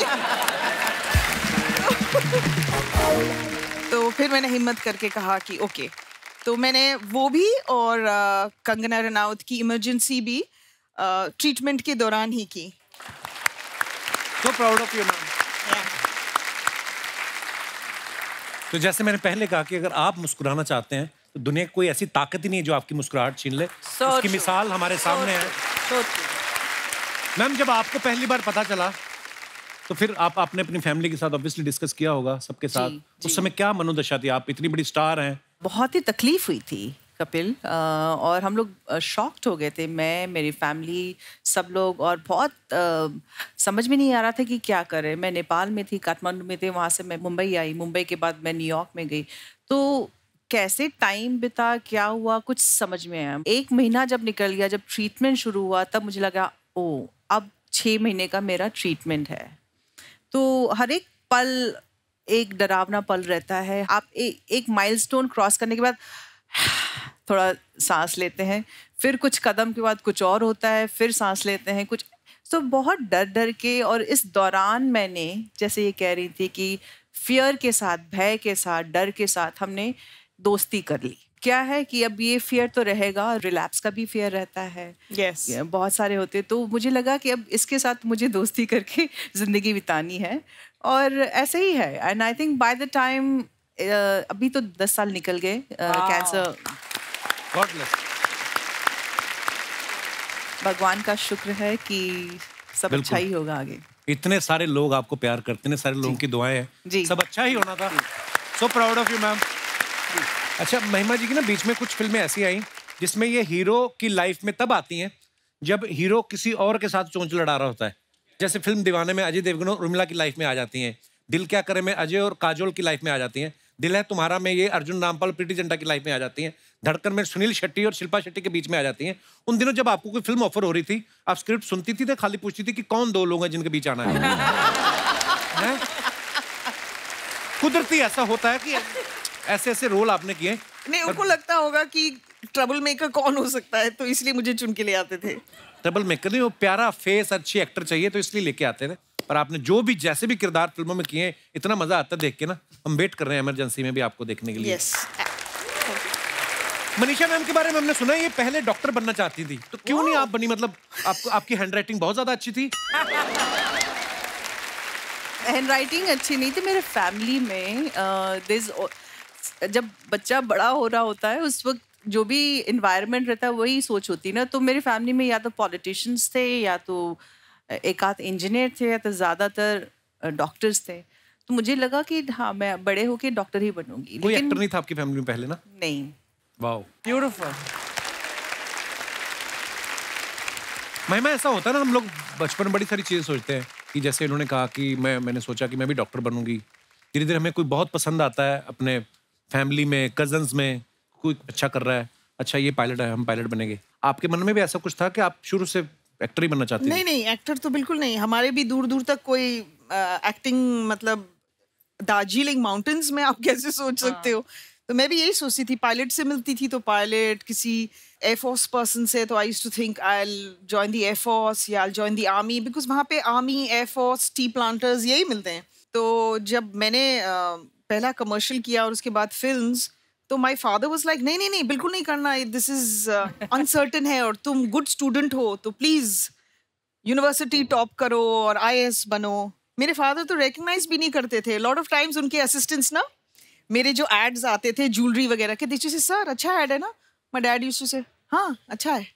तो फिर मैंने हिम्मत करके कहा कि ओके, तो मैंने वो भी और कंगना रनौत की इमरजेंसी भी ट्रीटमेंट के दौरान ही की। So proud of you, ma'am. तो जैसे मैंने पहले कहा कि अगर आप मुस्कुराना चाहते हैं तो दुनिया की कोई ऐसी ताकत ही नहीं है जो आपकी मुस्कुराहट छीन ले। उसकी मिसाल हमारे सामने है। मैम, जब आपको पहली बार पता चला तो फिर आपने अपनी फैमिली के साथ ऑब्वियसली डिस्कस किया होगा सबके साथ। उस समय क्या मनोदशा थी? आप इतनी बड़ी स्टार हैं। बहुत ही तकलीफ हुई थी, कपिल, और हम लोग शॉक्ड हो गए थे, मैं, मेरी फैमिली, सब लोग, और बहुत समझ में नहीं आ रहा था कि क्या करें। मैं नेपाल में थी, काठमांडू में थे, वहाँ से मैं मुंबई आई, मुंबई के बाद मैं न्यूयॉर्क में गई, तो कैसे टाइम बिता, क्या हुआ, कुछ समझ में आया। 1 महीना जब निकल गया, जब ट्रीटमेंट शुरू हुआ, तब मुझे लगा ओ अब 6 महीने का मेरा ट्रीटमेंट है। तो हर एक पल एक डरावना पल रहता है। आप एक माइलस्टोन क्रॉस करने के बाद थोड़ा सांस लेते हैं, फिर कुछ कदम के बाद कुछ और होता है, फिर सांस लेते हैं कुछ, तो बहुत डर डर के। और इस दौरान मैंने, जैसे ये कह रही थी कि फियर के साथ, भय के साथ, डर के साथ हमने दोस्ती कर ली। क्या है कि अब ये फियर तो रहेगा, रिलैप्स का भी फियर रहता है, Yes. बहुत सारे होते, तो मुझे लगा कि अब इसके साथ मुझे दोस्ती करके ज़िंदगी बितानी है, और ऐसे ही है। And I think by the time, अभी तो 10 साल निकल गए कैंसर। God bless. भगवान का शुक्र है कि सब अच्छा ही होगा आगे। इतने सारे लोग आपको प्यार करते हैं, सारे लोगों की दुआएं हैं, जी। सब अच्छा ही होना था। So proud of you ma'am. अच्छा, महिमा जी की ना बीच में कुछ फिल्में ऐसी आई जिसमें ये हीरो की लाइफ में तब आती हैं जब हीरो किसी और के साथ चोंच लड़ा रहा होता है। जैसे फिल्म दीवाने में अजय देवगन और उर्मिला की लाइफ में आ जाती हैं, दिल क्या करे में अजय और काजोल की लाइफ में आ जाती हैं, दिल है तुम्हारा में ये अर्जुन रामपाल प्रीति जिंटा की लाइफ में आ जाती हैं, धड़कन में सुनील शेट्टी और शिल्पा शेट्टी के बीच में आ जाती हैं। उन दिनों जब आपको कोई फिल्म ऑफर हो रही थी, आप स्क्रिप्ट सुनती थी तो खाली पूछती थी कि कौन 2 लोग हैं जिनके बीच आना है? कुदरती ऐसा होता है कि ऐसे ऐसे रोल आपने किए। नहीं, उनको लगता होगा कि ट्रबल मेकर कौन हो सकता है, तो इसलिए मुझे चुन के ले आते थे। ट्रबल मेकर नहीं, वो प्यारा फेस, अच्छी एक्टर चाहिए, तो इसलिए लेके आते थे। पर आपने जो भी जैसे भी किरदार फिल्मों में किए, इतना मजा आता है देख के ना। हम वेट कर रहे हैं इमरजेंसी में भी आपको देखने के लिए। Yes. मनीषा मैम के बारे में हमने सुना है ये पहले डॉक्टर बनना चाहती थी, तो क्यों नहीं आप बनी? मतलब आपको, आपकी हैंडराइटिंग बहुत ज्यादा अच्छी थी। हैंडराइटिंग अच्छी नहीं थी मेरे फैमिली में। जब बच्चा बड़ा हो रहा होता है, उस वक्त जो भी इन्वायरमेंट रहता है वही सोच होती है ना। तो मेरी फैमिली में या तो पॉलिटिशियंस थे, या तो एक आध इंजीनियर थे, या तो ज़्यादातर डॉक्टर्स थे। तो मुझे लगा कि हाँ, मैं बड़े होके डॉक्टर ही बनूंगी। कोई एक्टर नहीं था आपकी फैमिली में पहले ना? नहीं। Wow, beautiful. महिमा, ऐसा होता है ना, हम लोग बचपन में बड़ी सारी चीजें सोचते हैं कि जैसे इन्होंने कहा कि मैंने सोचा कि मैं भी डॉक्टर बनूंगी। धीरे धीरे हमें कोई बहुत पसंद आता है अपने फैमिली में, कजन्स में, कोई अच्छा कर रहा है, अच्छा ये पायलट है, हम पायलट बनेंगे। आपके मन में भी ऐसा कुछ था कि आप शुरू से एक्टर ही बनना चाहती थी? नहीं नहीं, एक्टर तो बिल्कुल नहीं। हमारे भी दूर दूर तक कोई एक्टिंग, मतलब दार्जिलिंग माउंटेन्स में आप कैसे सोच सकते हो। तो मैं भी यही सोचती थी, पायलट से मिलती थी तो पायलट, किसी एयरफोर्स पर्सन से तो I used to think I will join the air force या I join the army, because वहाँ पे आर्मी, एयरफोर्स, टी प्लांटर्स यही मिलते हैं। तो जब मैंने पहला कमर्शियल किया और उसके बाद फिल्म्स, तो माय फादर वाज लाइक नहीं नहीं नहीं, बिल्कुल नहीं करना, दिस इज अनसर्टन है, और तुम गुड स्टूडेंट हो तो प्लीज यूनिवर्सिटी टॉप करो और IAS बनो। मेरे फादर तो रिकग्नाइज भी नहीं करते थे। लॉट ऑफ टाइम्स उनके असिस्टेंट्स ना, मेरे जो एड्स आते थे ज्वेलरी वगैरह के, दीजिए सर अच्छा एड है ना, माय डैड यूज्ड टू से हाँ अच्छा है,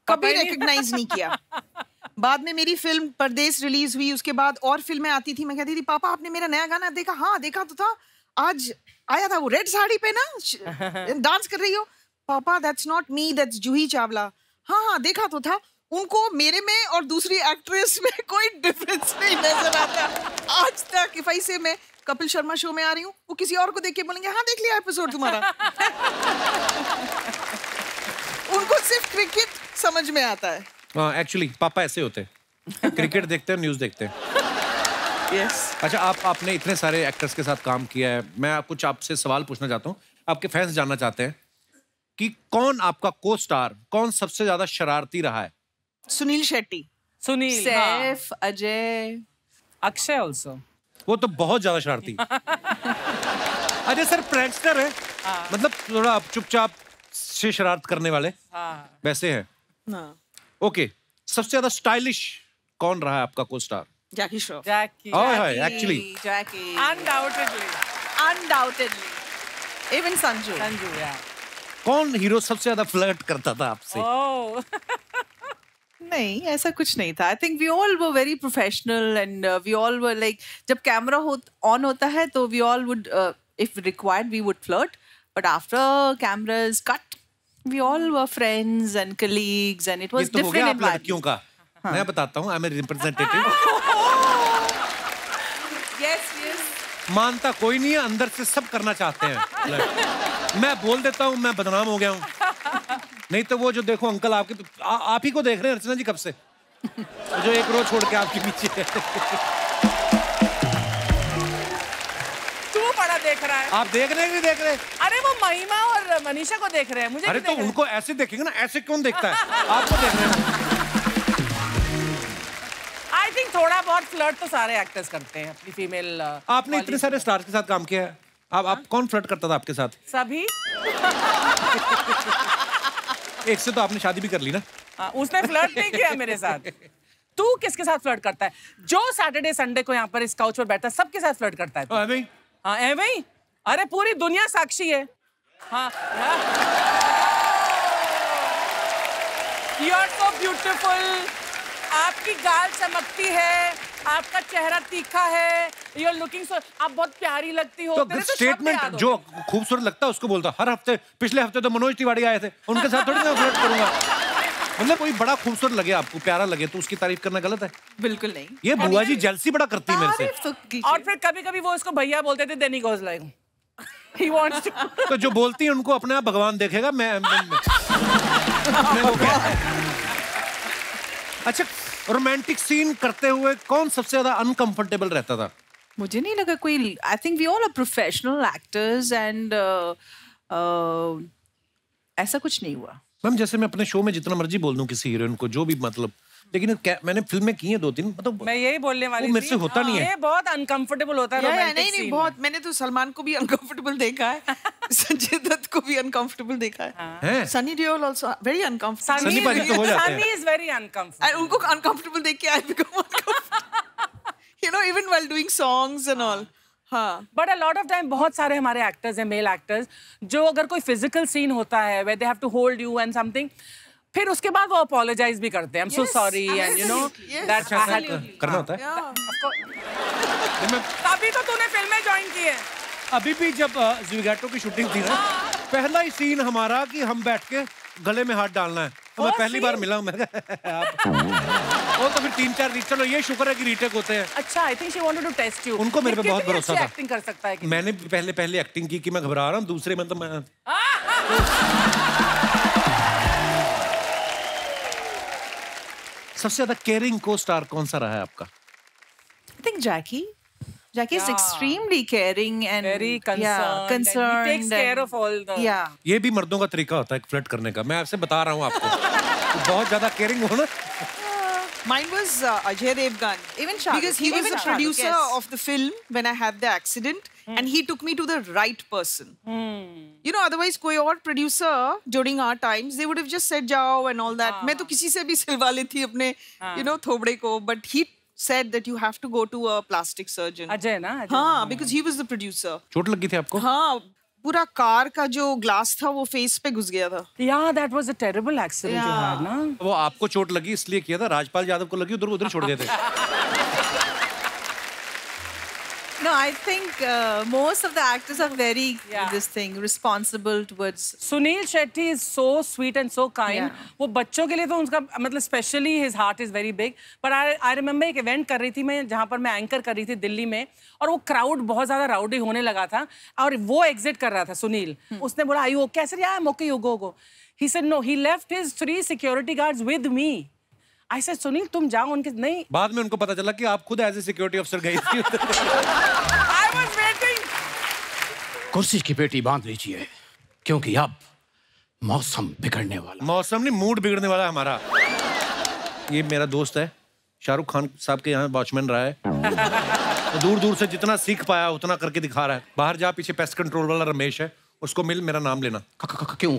कभी रिकग्नाइज नहीं किया। बाद में मेरी फिल्म परदेश रिलीज हुई, उसके बाद और फिल्में आती थी, मैं कहती थी पापा आपने मेरा नया गाना देखा? हाँ देखा तो था, आज आया था वो रेड साड़ी पे ना, डांस कर रही हो। पापा that's not me, that's Juhi Chawla. हाँ हाँ देखा तो था। उनको मेरे में और दूसरी एक्ट्रेस में कोई डिफरेंस नहीं नजर आता आज तक। इफ आई से मैं कपिल शर्मा शो में आ रही हूँ, वो किसी और को देख के बोलेंगे हाँ देख लिया एपिसोड तुम्हारा। उनको सिर्फ क्रिकेट समझ में आता है। हाँ, एक्चुअली पापा ऐसे होते हैं, क्रिकेट देखते हैं, न्यूज देखते हैं। Yes. अच्छा, आपने इतने सारे एक्टर्स के साथ काम किया है, मैं कुछ आपसे सवाल पूछना चाहता हूँ। आपके फैंस जानना चाहते हैं कि कौन आपका को स्टार, कौन सबसे ज्यादा शरारती रहा है? सुनील शेट्टी, सुनील, सैफ, अजय, अक्षय ऑल्सो। वो तो बहुत ज्यादा शरारती। अजय सर प्रैंकस्टर है, मतलब थोड़ा चुपचाप से शरारत करने वाले वैसे हैं। हाँ, ओके, सबसे ज्यादा स्टाइलिश कौन रहा है आपका को स्टार? जैकी श्रॉफ। जैकी, एक्चुअली जैकी, अनडाउटेडली, इवन संजू। संजू, या। कौन हीरो सबसे ज्यादा फ्लर्ट करता था आपसे? ओह, नहीं, ऐसा कुछ नहीं था। I think we all were very professional and we all were like, जब कैमरा ऑन होता है तो we all would, if required we would flirt, but after cameras cut We all were friends and colleagues, and it was ये तो हो गया different आप लड़कियों का। मैं बताता हूँ, I am a representative. Yes, yes. मानता कोई नहीं है, अंदर से सब करना चाहते हैं। मैं बोल देता हूँ मैं बदनाम हो गया हूँ। नहीं तो वो जो देखो अंकल आपके आप ही को देख रहे हैं अर्चना जी कब से, जो एक रोज छोड़ के आपके पीछे है। तू बड़ा देख रहा है। आप देख रहे हैं कि देख रहे हैं? अरे वो महिमा और मनीषा को देख रहे हैं, मुझे अरे तो उनको ऐसे देखेंगे ना, ऐसे कौन देखता है? आपको देख रहे हैं। आई थिंक थोड़ा बहुत फ्लर्ट तो सारे एक्टर्स करते हैं अपनी फीमेल। आपने इतने सारे स्टार्स के साथ काम किया है, आप कौन फ्लर्ट करता था आपके साथ? सभी। एक से तो आपने शादी भी कर ली ना। उसने फ्लर्ट नहीं किया मेरे साथ। तू किसके साथ फ्लर्ट करता है? जो सैटरडे संडे को यहाँ पर इस काउच पर बैठता है सबके साथ फ्लर्ट करता है। हाँ एवं ही। अरे पूरी दुनिया साक्षी है। हाँ यू आर सो ब्यूटीफुल, आपकी गाल चमकती है, आपका चेहरा तीखा है, यू आर लुकिंग सो, आप बहुत प्यारी लगती हो। तो स्टेटमेंट जो खूबसूरत लगता है उसको बोलता। हर हफ्ते, पिछले हफ्ते तो मनोज तिवारी आए थे, उनके साथ थोड़ी मैं फ्लर्ट करूंगा। मतलब कोई बड़ा खूबसूरत लगे आपको, प्यारा लगे तो उसकी तारीफ करना गलत है? बिल्कुल नहीं। ये बुआ जी जेलसी बड़ा करती है मेरे से। और फिर कभी-कभी वो इसको भैया बोलते थे, then he goes like he wants to. तो जो बोलती है उनको अपने आप भगवान देखेगा। मैं वो क्या है? अच्छा, रोमांटिक सीन करते हुए कौन सबसे ज्यादा अनकंफर्टेबल रहता था? मुझे नहीं लगा कोई। I think we all are professional actors and ऐसा कुछ नहीं हुआ। मैम जैसे मैं अपने शो में जितना मर्जी बोल दूं किसी हीरोइन को, जो भी मतलब, लेकिन मैंने फिल्में की हैं 2-3, मतलब मैं यही बोलने वाली थी, मेरे से होता नहीं है। ये बहुत अनकंफर्टेबल होता है रोमांटिक सीन। नहीं बहुत। मैंने तो सलमान को भी अनकंफर्टेबल देखा है, संजय दत्त को भी अनकंफर्टेबल देखा है, Sunny Deol also very uncomfortable. Sunny paaji तो हो जाते हैं। Sunny is very uncomfortable. उनको अनकंफर्टेबल देख के I become uncomfortable, you know, even while doing songs and all. हाँ, but a lot of time बहुत सारे हमारे एक्टर्स हैं, मेल एक्टर्स, जो अगर कोई फिजिकल सीन होता है where they have to hold you and something, फिर उसके बाद वो अपोलोजाइज भी करते हैं, I am so sorry and you know that करना होता है। तभी तो तूने फिल्में ज्वाइन की है। अभी भी जब ज़ुगाटो की शूटिंग थी ना, पहला ही सीन हमारा कि हम बैठ के गले में हाथ डालना है। तो मैं पहली बार मिला हूं, मैं वो तो फिर 3-4 रीट, चलो ये शुक्र है कि रीटेक होते हैं। अच्छा, I think she wanted to test you. उनको मेरे पे बहुत भरोसा था। एक्टिंग कर सकता है कि मैंने पहले एक्टिंग की कि मैं घबरा रहा हूँ, दूसरे में तो मैं सबसे ज्यादा केयरिंग को स्टार कौन सा रहा है आपका? I think Jackie is extremely caring and very concerned. concerned. He takes care of all the. Yeah. ये भी मर्दों का तरीका होता है फ्लर्ट करने का, मैं आपसे बता रहा हूँ आपको। तो बहुत ज्यादा केयरिंग हो ना। Mine was Ajay Devgan. Even Shahrukh. Because he was Even the Shahrukh, producer yes. of the film when I had the accident, and he took me to the right person. You know, otherwise कोई और producer during our times they would have just said जाओ and all that. मैं तो किसी से भी सिलवा ली थी अपने you know थोबड़े को, but he said that you have to go to a plastic surgeon. Ajay ना? हाँ, because he was the producer. चोट लगी थी आपको? हाँ, पूरा कार का जो ग्लास था वो फेस पे घुस गया था। Yeah, that was a terrible accident you had, ना? वो आपको चोट लगी इसलिए किया था, राजपाल यादव को लगी उधर छोड़ देते। No, I think most of the actors are very this thing responsible towards. Sunil Shetty is so sweet and so kind. Yeah. वो बच्चों के लिए तो उनका मतलब specially his heart is very big. But I remember एक इवेंट कर रही थी मैं, जहाँ पर मैं एंकर कर रही थी दिल्ली में, और वो क्राउड बहुत ज्यादा राउडी होने लगा था और वो एग्जिट कर रहा था सुनील। उसने बोला आई ओके? कैसे यार okay you go. He said no, he left his 3 security guards with me. I said Sunil तुम जाओ उनके, नहीं। बाद में उनको पता चला कि आप खुद एज ए सिक्योरिटी अफसर गई थी। I was waiting. कुर्सी की पेटी बांध लीजिए क्योंकि अब मौसम बिगड़ने वाला। मौसम नहीं, मूड बिगड़ने वाला है हमारा। ये मेरा दोस्त है, शाहरुख खान साहब के यहाँ वॉचमैन रहा है। तो दूर दूर से जितना सीख पाया उतना करके दिखा रहा है। बाहर जा, पीछे पेस्ट कंट्रोल वाला रमेश है, उसको मिल, मेरा नाम लेना। क्यों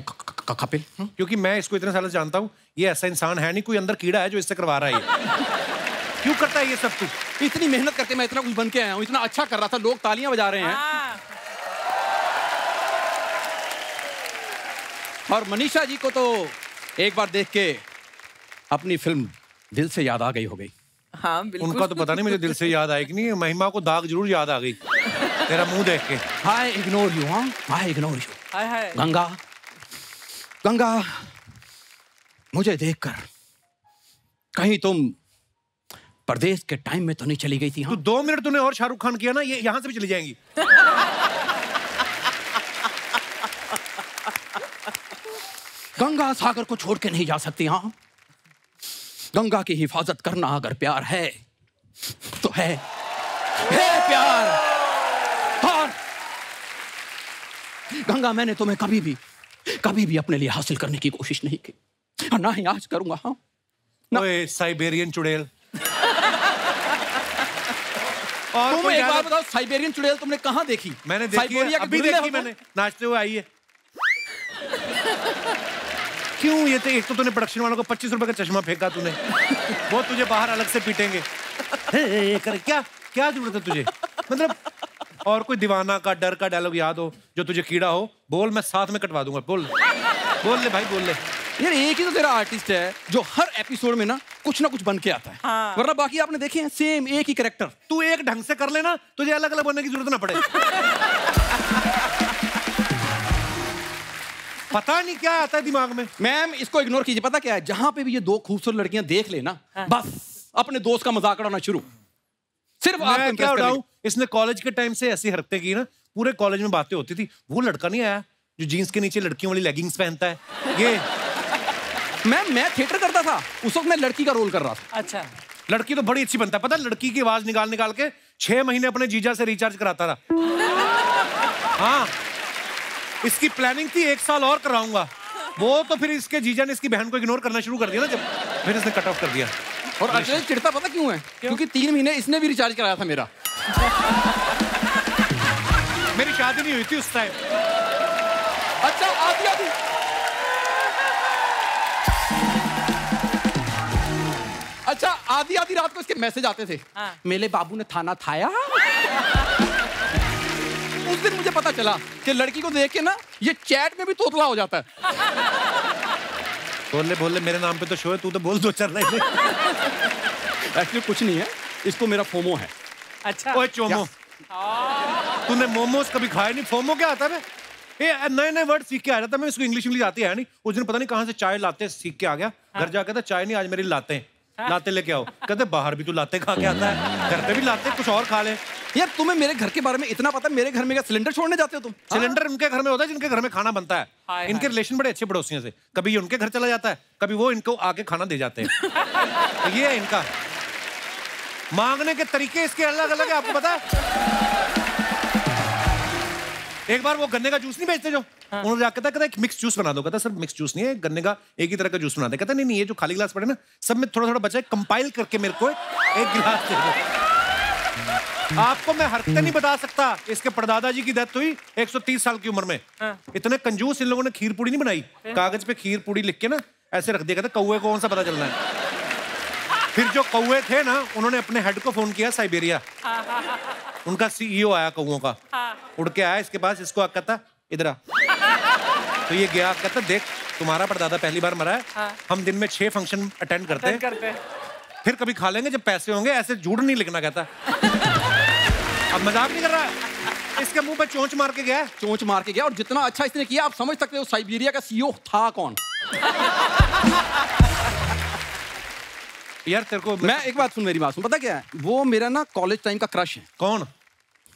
कपिल? क्योंकि मैं इसको इतने सालों से जानता हूँ, ये ऐसा इंसान है नहीं, कोई अंदर कीड़ा है जो इससे करवा रहा है ये। क्यों करता है ये सब कुछ? इतनी मेहनत करके मैं इतना कुछ बन के आया हूँ, इतना अच्छा कर रहा था, लोग तालियां बजा रहे हैं। और मनीषा जी को तो एक बार देख के अपनी फिल्म दिल से याद आ गई हो गई। हाँ बिल्कुल। उनका तो पता नहीं मुझे दिल से याद आई कि नहीं, महिमा को दाग जरूर याद आ गई तेरा मुंह देख के। I ignore you, हाँ? I ignore you. हाय हाय। गंगा, गंगा, मुझे देखकर कहीं तुम परदेश के टाइम में तो नहीं चली गई थी? हाँ? तू 2 मिनट तूने और शाहरुख खान किया ना, ये यहां से भी चली जाएंगी। गंगा सागर को छोड़ के नहीं जा सकती। हाँ, गंगा की हिफाजत करना अगर प्यार है तो है प्यार। और गंगा, मैंने तुम्हें कभी भी अपने लिए हासिल करने की कोशिश नहीं की, और ना ही आज करूंगा। हाँ, ओए साइबेरियन चुड़ैल। और तुम एक बात बताओ, साइबेरियन चुड़ैल तुमने कहाँ देखी? मैंने देखी है, अभी देखी मैंने, नाचते हुए आई है। क्यों? ये तो एक तो तूने प्रोडक्शन वालों को 25 रुपए का चश्मा फेंका तूने, वो तुझे बाहर अलग से पीटेंगे। क्या जरूरत है तुझे? मतलब और कोई दीवाना का डर का डायलॉग याद हो जो तुझे कीड़ा हो, बोल, मैं साथ में कटवा दूंगा। बोल ले भाई, बोल ले। यार एक ही तो तेरा आर्टिस्ट है जो हर एपिसोड में ना कुछ बन के आता है। हाँ। वरना बाकी आपने देखे हैं सेम एक ही कैरेक्टर। तू एक ढंग से कर लेना, तुझे अलग अलग बनने की जरूरत ना पड़े। पता नहीं क्या आता है दिमाग में। मैम, इसको इग्नोर कीजिए। पता क्या है, जहां पे भी ये 2 खूबसूरत लड़कियां देख लेना, हाँ, बस अपने दोस्त का मजाक उड़ाना शुरू। सिर्फ आप क्या उड़ाऊं? इसने कॉलेज के टाइम से ऐसी हरकतें की ना, पूरे कॉलेज में बातें होती थी। वो लड़का नहीं आया जो जीन्स के नीचे लड़कियों वाली लेगिंग्स पहनता है, ये। मैम, मैं थिएटर करता था, उस वक्त मैं लड़की का रोल कर रहा था। अच्छा। लड़की तो बड़ी अच्छी बनता है, पता है? लड़की की आवाज निकाल के 6 महीने अपने जीजा से रिचार्ज कराता था। हाँ, इसकी प्लानिंग थी 1 साल और कराऊंगा, वो तो फिर इसके जीजा ने इसकी बहन को इग्नोर करना शुरू कर दिया ना, जब फिर इसने कट ऑफ कर दिया। और अजय चिढ़ता पता क्यों है? क्योंकि 3 महीने इसने भी रिचार्ज कराया था मेरा। मेरी शादी नहीं हुई थी उस टाइम। अच्छा, आधी रात को इसके मैसेज आते थे। हाँ। मेरे बाबू ने थाना थाया। उस दिन मुझे पता चला कि लड़की को देख के ना ये चैट में भी तोतला हो जाता है। बोल ले, मेरे नाम पे तो शो है, तू तो बोल 2-4 लाइन। एक्चुअली कुछ नहीं है, इसको मेरा फोमो है। अच्छा। ओए चोमो, तूने मोमोज कभी खाए नहीं? फोमो क्या आता है? ये नए वर्ड सीख के आ रहा था मैं, इसको इंग्लिश आती है नहीं। उस दिन पता नहीं कहाँ से चाय लाते सीख के आ गया। घर जाकर था, चाय नहीं आज मेरी लाते लेके आओ। कहते बाहर भी तू लाते खा के आता है, घर पे भी लाते, कुछ और खा ले। यार तुम्हें मेरे घर के बारे में इतना पता है? मेरे घर में क्या सिलेंडर छोड़ने जाते हो तुम? सिलेंडर उनके घर में होता है जिनके घर में खाना बनता है। इनके रिलेशन बड़े अच्छे पड़ोसियों से, कभी ये उनके घर चला जाता है, कभी वो इनको आके खाना दे जाते हैं। तो ये है इनका मांगने के तरीके, इसके अलग अलग है, आपको पता है? एक बार वो गन्ने का जूस नहीं बेचते जो, उन्होंने जाकर कहता एक मिक्स जूस बना दो। कहता सर मिक्स जूस नहीं है, गन्ने का एक ही तरह का जूस बना दे। कहता नहीं ये जो खाली गिलास पड़े ना, सब में थोड़ा थोड़ा बचा है, कंपाइल करके मेरे को एक गिलास दे दो। आपको मैं हरकतें नहीं बता सकता। इसके परदादा जी की डेथ हुई 130 साल की उम्र में। इतने कंजूस इन लोगों ने खीर पूड़ी नहीं बनाई, कागज पे खीर पूड़ी लिख के ना ऐसे रख दिया। कहता कौवे को कौन सा पता चलना है। फिर जो कौवे थे ना, उन्होंने अपने हेड को फोन किया साइबेरिया। उनका CEO आया कौवों का, उड़ के आया इसके पास, इसको कहता इधर आ। तो ये गया, कहता देख तुम्हारा परदादा पहली बार मरा है, हम दिन में 6 फंक्शन अटेंड करते हैं, फिर कभी खा लेंगे जब पैसे होंगे, ऐसे झूठ नहीं लिखना। कहता अब मजाक नहीं कर रहा है, इसके मुंह पे चोंच मार के गया। चोंच मार के गया, और जितना अच्छा इसने किया आप समझ सकते हो साइबेरिया का CEO था कौन। यार तेरे को मैं एक बात सुन, मेरी बात सुन, पता क्या है, वो मेरा ना कॉलेज टाइम का क्रश है। कौन?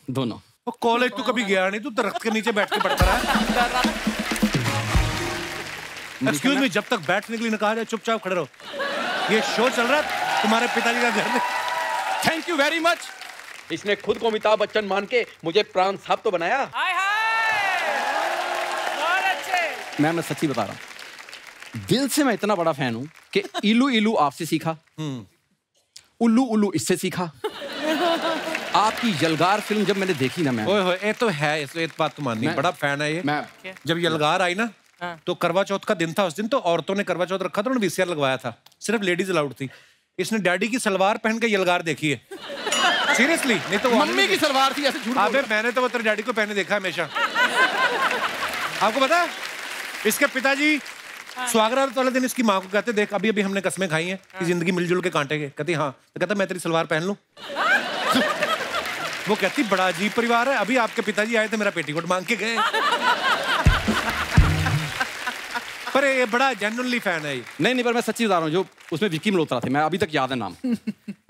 दोनों। वो कॉलेज तू कभी गया नहीं, तू दरख्त के नीचे बैठ के पढ़ता रहा। एक्सक्यूज मी, जब तक बैठने के लिए न कहा जाए चुपचाप खड़े रहो। ये शो चल रहा है तुम्हारे पिताजी का घर में। Thank you very much. इसने खुद को अमिताभ बच्चन मान के मुझे प्राण साहब तो बनाया। बहुत अच्छे। मैं सच्ची बता रहा हूँ, दिल से मैं इतना बड़ा फैन हूँ कि इलू इलू आपसे सीखा, उल्लू उल्लू इससे सीखा। आपकी यलगार फिल्म जब मैंने देखी ना, मैं ओए ये तो है, इस बात तो माननी, बड़ा फैन है ये। जब यलगार आई ना, तो करवा चौथ का दिन था। उस दिन तो औरतों ने करवा चौथ रखा था, उन्होंने VCR लगवाया था, सिर्फ लेडीज अलाउड थी। इसने डैडी की सलवार पहन के यलगार देखी है, सीरियसली। नहीं तो मम्मी की सलवार थी, ऐसे झूठ। अबे मैंने तो वो तेरे डैडी को पहने देखा हमेशा। आपको पता है इसके पिताजी स्वागत वाले दिन इसकी माँ को कहते देख अभी अभी हमने कसमें खाई हैं कि जिंदगी मिलजुल के काटेंगे। कहती हाँ। तो कहता मैं तेरी सलवार पहन लूं। वो कहती बड़ा अजीब परिवार है, अभी आपके पिताजी आए थे मेरा पेटीकोट मांग के गए। पर ये बड़ा जेन्युइनली फैन है ये। नहीं, पर मैं सच्ची बता रहा हूँ, जो उसमें विक्की मल्होत्रा थे, मैं अभी तक याद है नाम।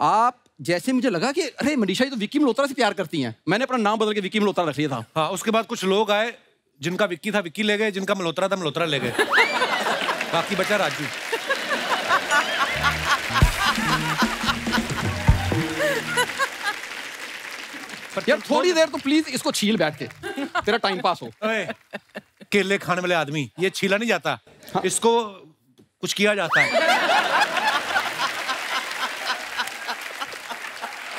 आप जैसे मुझे लगा कि अरे मनीषा ये तो विक्की मल्होत्रा से प्यार करती हैं, मैंने अपना नाम बदल के विक्की मल्होत्रा रख लिया था। हाँ, उसके बाद कुछ लोग आए जिनका विक्की था विक्की ले गए, जिनका मल्होत्रा था मल्होत्रा ले गए, बाकी बचा राजू। यार थोड़ी देर तो प्लीज इसको छील बैठ के, तेरा टाइम पास हो। केले खाने वाले आदमी, ये छीला नहीं जाता। हाँ। इसको कुछ किया जाता है।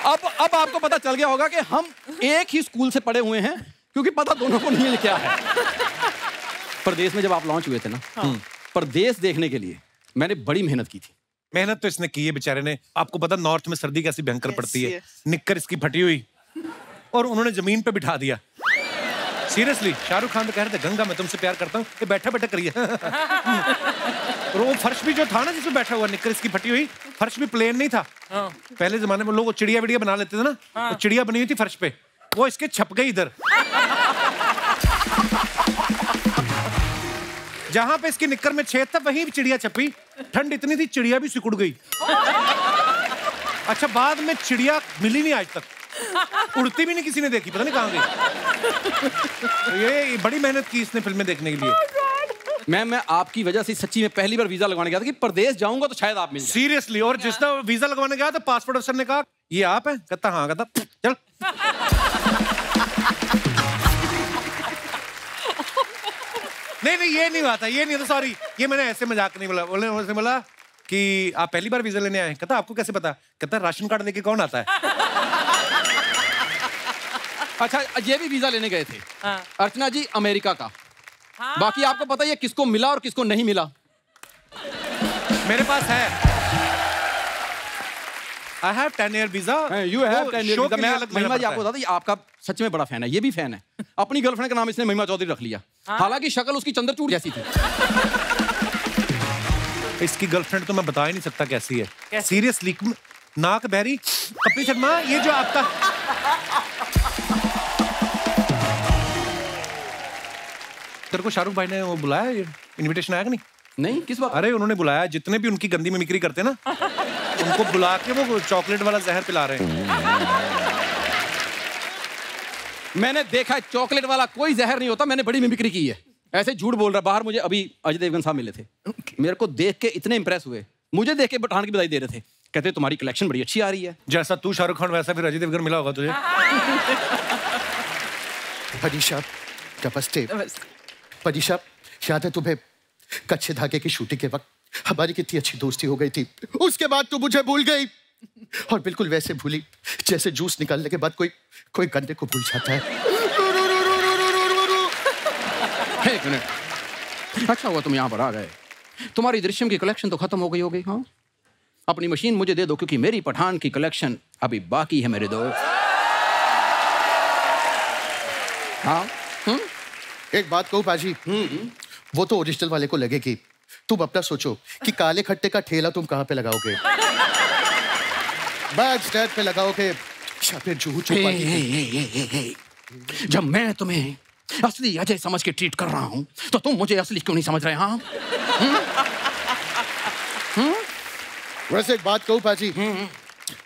अब आपको पता चल गया होगा कि हम एक ही स्कूल से पढ़े हुए हैं, क्योंकि पता दोनों को नहीं है क्या है। परदेश में जब आप लॉन्च हुए थे ना, परदेश देखने के लिए मैंने बड़ी मेहनत की थी। मेहनत तो इसने की है बेचारे ने। आपको पता नॉर्थ में सर्दी कैसी भयंकर पड़ती है। निक्कर इसकी फटी हुई और उन्होंने जमीन पे बिठा दिया। सीरियसली, शाहरुख खान तो कह रहे थे गंगा मैं तुमसे प्यार करता हूँ, ये बैठा बैठा करिए। और वो फर्श भी जो था ना जिसमें बैठा हुआ, निक्कर इसकी फटी हुई, फर्श भी प्लेन नहीं था। पहले जमाने में लोग चिड़िया विड़िया बना लेते थे ना, तो चिड़िया बनी हुई थी फर्श पे, वो इसके छप गई इधर। जहां पे इसकी निक्कर में छेद था वहीं चिड़िया छपी। ठंड इतनी थी चिड़िया भी सिकुड़ गई। अच्छा, बाद में चिड़िया मिली नहीं आज तक, उड़ती भी नहीं किसी ने देखी, पता नहीं कहां गई। तो ये बड़ी मेहनत की इसने फिल्में देखने के लिए। मैं आपकी वजह से सच्ची में पहली बार वीजा लगवाने गया था कि परदेश जाऊंगा तो शायद आप मिल जाए। सीरियसली, और जिसने वीजा लगवाने गया तो पासपोर्ट अफसर ने कहा ये आप हैं? कहता हाँ। कहता चल। नहीं ये नहीं हुआ था, ये नहीं था, सॉरी, ये मैंने ऐसे मजाक नहीं बोला। बोला कि आप पहली बार वीजा लेने आए? कहता आपको कैसे पता? कहता राशन कार्ड लेके कौन आता है? अच्छा, ये भी वीजा लेने गए थे। हाँ। अर्चना जी अमेरिका का। हाँ। बाकी आपको पता है किसको मिला और किसको नहीं मिला? मेरे पास है। I have 10-year visa. You have 10-year visa. मैं महिमा जी आपको बता दूं, आपका सच में बड़ा फैन है, ये भी फैन है। अपनी गर्लफ्रेंड का नाम इसने महिमा चौधरी रख लिया। हाँ? हालांकि शक्ल उसकी चंद्रचूड़ जैसी थी। इसकी गर्लफ्रेंड तो मैं बता ही नहीं सकता कैसी है। सीरियसली, नाक बहरी। कपिल शर्मा, ये जो आपका तेरे को शाहरुख भाई ने वो बुलाया, इनविटेशन आया कि नहीं? नहीं, किस बात? अरे उन्होंने बुलाया, जितने भी उनकी गंदी मिमिक्री करते ना उनको बुला के वो चॉकलेट वाला जहर पिला रहे हैं। मैंने देखा चॉकलेट वाला कोई जहर नहीं होता, मैंने बड़ी मिमिक्री की है। ऐसे झूठ बोल रहा। बाहर मुझे अभी अजय देवगन साहब मिले थे, मेरे को देख के इतने इंप्रेस हुए, मुझे देख के पठान की बधाई दे रहे थे। कहते तुम्हारी कलेक्शन बड़ी अच्छी आ रही है। जैसा तू शाहरुख खान वैसा फिर अजय देवगन मिला होगा तुझे। परीक्षा नमस्ते। परीक्षा, याद है तुम्हें कच्चे धागे की शूटिंग के वक्त हमारी कितनी अच्छी दोस्ती हो गई थी? उसके बाद तू मुझे भूल गई, और बिल्कुल वैसे भूली जैसे जूस निकालने के बाद कोई गन्ने को भूल जाता है। एक मिनट, अच्छा हुआ तुम यहाँ पर आ गए। तुम्हारी दृश्यम की कलेक्शन तो खत्म हो गई होगी। हाँ, अपनी मशीन मुझे दे दो, क्योंकि मेरी पठान की कलेक्शन अभी बाकी है मेरे दोस्त। हाँ, एक बात कहूँ पाजी, वो तो ओरिजिनल वाले को लगेगी। तुम अपना सोचो कि काले खट्टे का ठेला तुम कहाँ पे लगाओगे? बैक स्टैंड पे लगाओगे या फिर जूहू चौपाटी? जब मैं तुम्हें असली अजय समझ के ट्रीट कर रहा हूँ तो तुम मुझे असली क्यों नहीं समझ रहे? हाँ, वैसे एक बात कहूँ पाजी,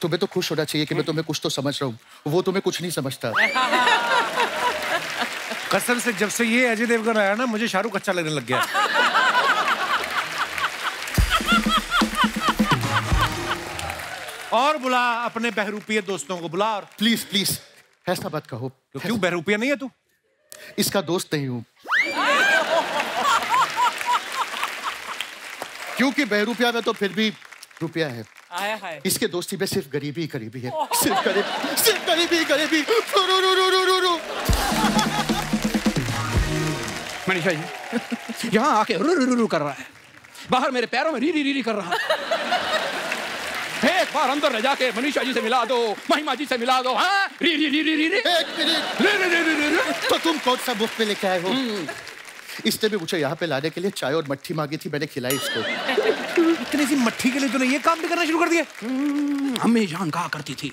तुम्हें तो खुश होना चाहिए कि मैं तुम्हें कुछ तो समझ रहा हूँ, वो तुम्हें कुछ नहीं समझता। कसम से जब से ये अजय देवगन आया ना, मुझे शाहरुख अच्छा लगने लग गया। और बुला अपने बहरूपिया दोस्तों को बुला। और प्लीज प्लीज ऐसा मत कहो। क्यों, बहरूपिया नहीं है तू? इसका दोस्त नहीं हूं। क्योंकि बहरूपिया में तो फिर भी रुपया है। इसके दोस्ती में सिर्फ गरीबी ही गरीबी है। सिर्फ गरीबी गरीबी। मनीषा जी यहाँ आके रू रू रू कर रहा है, बाहर मेरे पैरों में री री री कर रहा है। एक बार अंदर ले जाके मनीषा जी से मिला दो, महिमा जी से मिला दो। हाँ, री री री री री री। एक मिनट, तो तुम कौन सा मुफ्त में लेके आए हो? इसने भी मुझे यहाँ पे लाने के लिए चाय और मट्ठी मांगी थी, मैंने खिलाई इसको। इतनी सी मट्ठी के लिए तूने ये काम भी करना शुरू कर दिया? अम्मी जान कहा करती थी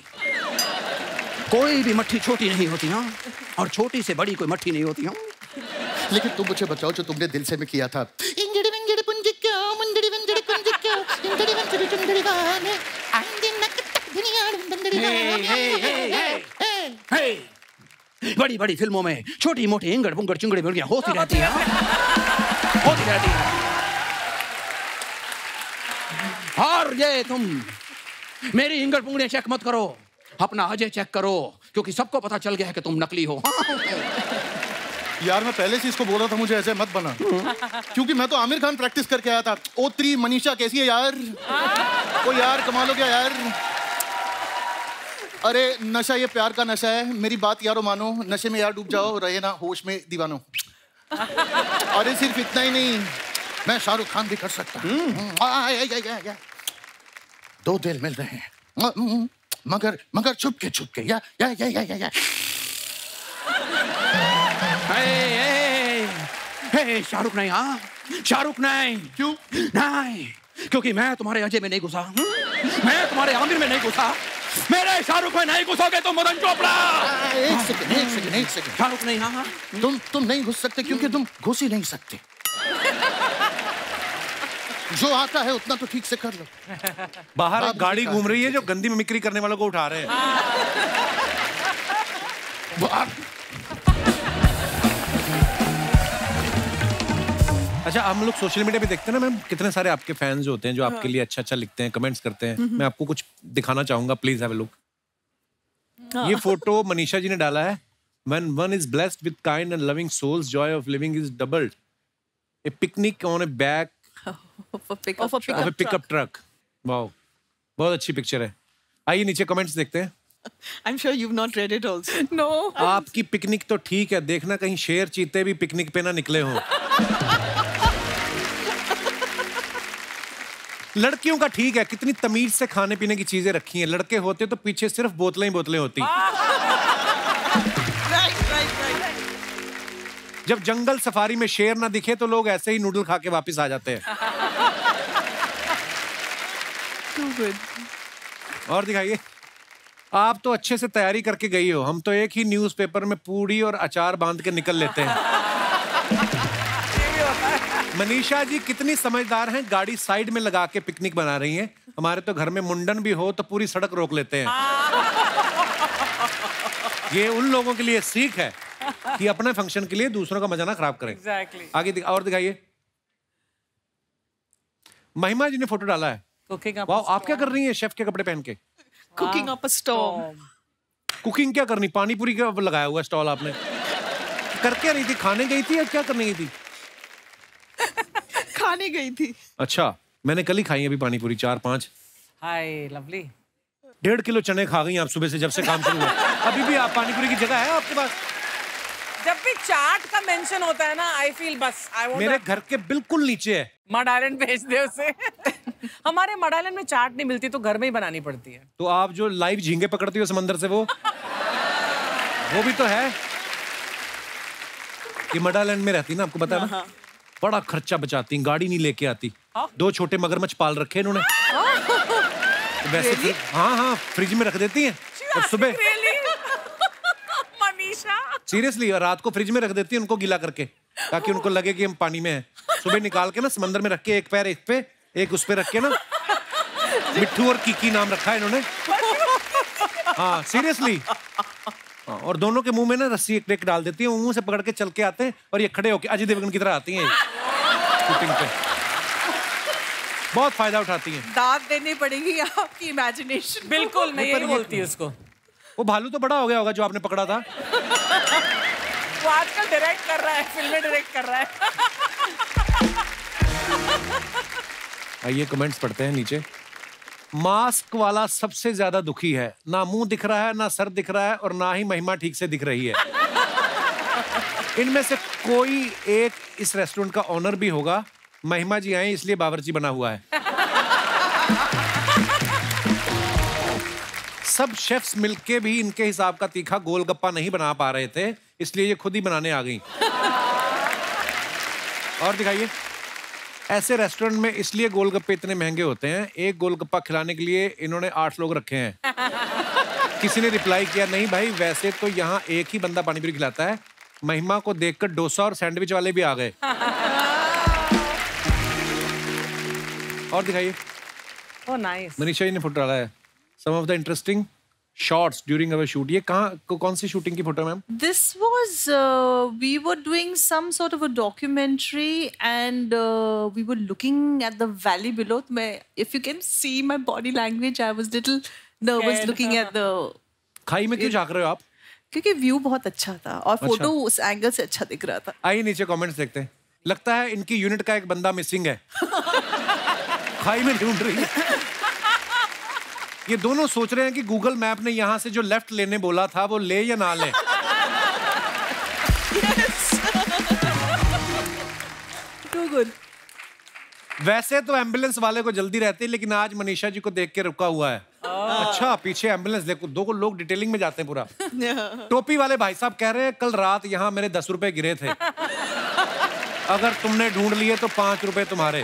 कोई भी मट्ठी छोटी नहीं होती। हाँ, और छोटी से बड़ी कोई मट्ठी नहीं होती। हाँ, लेकिन तुम मुझे बताओ, जो तुमने दिल से में किया था, इंगड़ विंगड़ दीवाने आएंगे नकटक दुनिया बंदरी बड़ी बड़ी फिल्मों में छोटी मोटी इंगड़ बुंगड़ चिंगड़ी मुर्गियां होती रहती हैं, होती रहती हैं। और ये तुम मेरी इंगड़ पुंगड़ियां चेक मत करो, अपना अजय चेक करो, क्योंकि सबको पता चल गया है कि तुम नकली हो। यार मैं पहले से इसको बोल रहा था मुझे ऐसे मत बना, क्योंकि मैं तो आमिर खान प्रैक्टिस करके आया था। O3 मनीषा कैसी है यार? ओ यार कमाल हो गया यार। अरे नशा ये प्यार का नशा है, मेरी बात यारो मानो, नशे में यार डूब जाओ, रहे ना होश में दीवानो। अरे सिर्फ इतना ही नहीं, मैं शाहरुख खान भी कर सकता हूँ। दो दिल मिल रहे हैं मगर छुप के या शाहरुख नहीं, हाँ शाहरुख नहीं। क्यों नहीं? क्योंकि मैं तुम्हारे अजय में नहीं घुसा, मैं तुम्हारे आमिर में नहीं घुसा, मेरे शाहरुख में नहीं घुसोगे तुम मदन चोपड़ा। एक सेकंड शाहरुख नहीं, हाँ तुम नहीं घुस सकते क्योंकि तुम घुस ही नहीं सकते। जो आता है उतना तो ठीक से कर लो। बाहर एक गाड़ी घूम रही है जो गंदी मिमिक्री करने वालों को उठा रहे हैं। अच्छा हम लोग सोशल मीडिया पे देखते हैं ना मैम, कितने सारे आपके फैंस होते हैं जो आपके लिए अच्छा अच्छा लिखते हैं, कमेंट्स करते हैं। मैं आपको कुछ दिखाना चाहूंगा, प्लीज हैव अ लुक। ये फोटो मनीषा जी ने डाला है। When one is blessed with kind and loving souls, joy of living is doubled. A picnic on a back of a pickup truck. Wow, बहुत अच्छी पिक्चर है। आइए नीचे कमेंट्स देखते हैं। I'm sure you've not read it also. No. आपकी पिकनिक तो ठीक है, देखना कहीं शेर चीते भी पिकनिक पे ना निकले हों। लड़कियों का ठीक है, कितनी तमीज से खाने पीने की चीजें रखी हैं। लड़के होते तो पीछे सिर्फ बोतलें ही बोतलें होती। जब जंगल सफारी में शेर ना दिखे तो लोग ऐसे ही नूडल खा के वापस आ जाते हैं। और दिखाइए, आप तो अच्छे से तैयारी करके गई हो, हम तो एक ही न्यूज़पेपर में पूड़ी और अचार बांध के निकल लेते हैं। मनीषा जी कितनी समझदार हैं, गाड़ी साइड में लगा के पिकनिक बना रही हैं। हमारे तो घर में मुंडन भी हो तो पूरी सड़क रोक लेते हैं। ये उन लोगों के लिए सीख है कि अपने फंक्शन के लिए दूसरों का मजा ना खराब करें। Exactly. आगे और दिखाइए। महिमा जी ने फोटो डाला है। वाह, आप क्या कर रही हैं शेफ के कपड़े पहन के? Cooking up a storm. Cooking क्या करनी, पानी पूरी का लगाया हुआ स्टॉल आपने? करके रही थी, खाने गई थी या क्या करने गई थी? खाने गई थी। अच्छा, मैंने कल ही खाई अभी पानी पूरी 4-5। हाय लवली। 1.5 किलो चने खा गई आप सुबह से, जब से काम शुरू हुआ। अभी भी आप पानी पूरी की जगह है आपके पास? जब भी चाट का मेंशन होता है ना, आई फील बस आई वांट। मेरे घर के बिल्कुल नीचे है। मड आइलैंड भेज दे उसे। हमारे मड आइलैंड में चाट नहीं मिलती तो घर में ही बनानी पड़ती है। तो आप जो लाइव झींगे पकड़ती हो समंदर से, वो भी तो है। ये मड आइलैंड में रहती ना, आपको पता है ना? बड़ा खर्चा बचाती, गाड़ी नहीं लेके आती। 2 छोटे मगरमच्छ पाल रखे इन्होंने। वैसे हाँ, फ्रिज में रख देती हैं और सुबह सीरियसली, और रात को फ्रिज में रख देती है उनको गीला करके, ताकि उनको लगे कि हम पानी में हैं। सुबह निकाल के ना समंदर में रख के, एक पैर एक पे, एक उस पे रख के ना, मिट्ठू और कीकी नाम रखा है इन्होंने। हाँ सीरियसली। और दोनों के मुंह में ना रस्सी एक डाल देती है, मुंह से पकड़ के चल के आते हैं और ये खड़े होके अजय देवगन की तरह आती हैं शूटिंग पे। बहुत फायदा उठाती हैं। दाद देनी पड़ेगी आपकी इमेजिनेशन। बिल्कुल, मैं यही बोलती हूँ उसको। वो भालू तो बड़ा हो गया होगा जो आपने पकड़ा था। वो आजकल डायरेक्ट कर रहा है, फिल्में डायरेक्ट कर रहा है। आइए कमेंट्स पढ़ते हैं नीचे। मास्क वाला सबसे ज्यादा दुखी है, ना मुंह दिख रहा है, ना सर दिख रहा है, और ना ही महिमा ठीक से दिख रही है। इनमें से कोई एक इस रेस्टोरेंट का ओनर भी होगा। महिमा जी आए इसलिए बावर्ची बना हुआ है। सब शेफ्स मिलके भी इनके हिसाब का तीखा गोलगप्पा नहीं बना पा रहे थे, इसलिए ये खुद ही बनाने आ गई। और दिखाइए, ऐसे रेस्टोरेंट में इसलिए गोलगप्पे इतने महंगे होते हैं, एक गोलगप्पा खिलाने के लिए इन्होंने 8 लोग रखे हैं। किसी ने रिप्लाई किया, नहीं भाई वैसे तो यहाँ एक ही बंदा पानी पूरी खिलाता है। महिमा को देखकर डोसा और सैंडविच वाले भी आ गए। और दिखाइए, Oh, nice. मनीषा जी ने फोटो डाला है some of the interesting shots during our shoot. ये कौन सी शूटिंग की फोटो है ma'am? This was we were doing some sort of a documentary and we were looking at the valley below. If you can see my body language, I was little nervous looking at the. खाई में क्यों झांक रहे हो आप? क्योंकि व्यू बहुत अच्छा था और फोटो उस एंगल से अच्छा दिख रहा था। आइए नीचे कमेंट्स देखते हैं। लगता है इनकी यूनिट का एक बंदा मिसिंग है। खाई में ढूंढ रही है। ये दोनों सोच रहे हैं कि गूगल मैप ने यहाँ से जो लेफ्ट लेने बोला था वो ले या ना ले। Too good. वैसे तो एम्बुलेंस वाले को जल्दी रहती है, लेकिन आज मनीषा जी को देख के रुका हुआ है। अच्छा, पीछे एम्बुलेंस देखो, दो को लोग डिटेलिंग में जाते हैं पूरा। टोपी वाले भाई साहब कह रहे हैं कल रात यहाँ मेरे 10 रुपए गिरे थे, अगर तुमने ढूंढ लिए तो 5 रुपए तुम्हारे।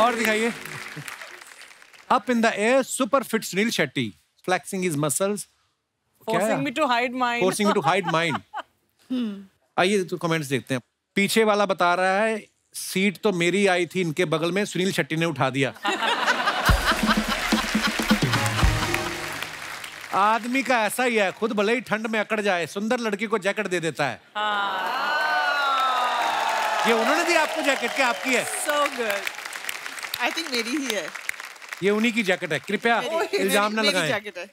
और दिखाइए। Up in the air super fit Sunil Shetty flexing his muscles, Forcing me to hide mine. Forcing me to hide mind. आइए तो कमेंट्स देखते हैं। पीछे वाला बता रहा है सीट तो मेरी आई थी इनके बगल में, सुनील शेट्टी ने उठा दिया। आदमी का ऐसा ही है, खुद भले ही ठंड में अकड़ जाए, सुंदर लड़की को जैकेट दे देता है। ये उन्होंने दी आपको जैकेट, क्या आपकी है? So good. I think मेरी ही है। ये उन्हीं की जैकेट है, कृपया इल्जाम ना मेरी लगाएं। जैकेट है।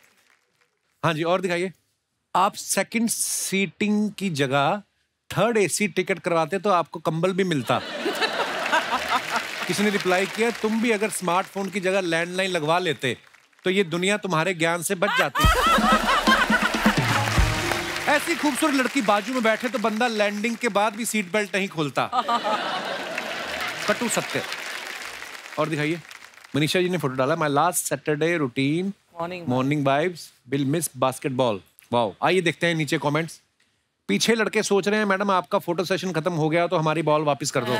हाँ जी, और दिखाइए। आप सेकंड सीटिंग की जगह थर्ड एसी टिकट करवाते तो आपको कंबल भी मिलता। किसी ने रिप्लाई किया, तुम भी अगर स्मार्टफोन की जगह लैंडलाइन लगवा लेते तो ये दुनिया तुम्हारे ज्ञान से बच जाती। ऐसी खूबसूरत लड़की बाजू में बैठे तो बंदा लैंडिंग के बाद भी सीट बेल्ट नहीं खोलता। कटु सत्य। और दिखाइए, मनीषा जी ने फोटो डाला, my last Saturday routine morning vibes will miss basketball. Wow, आइए देखते हैं नीचे कमेंट्स। पीछे लड़के सोच रहे हैं मैडम आपका फोटो सेशन खत्म हो गया तो हमारी बॉल वापस कर दो।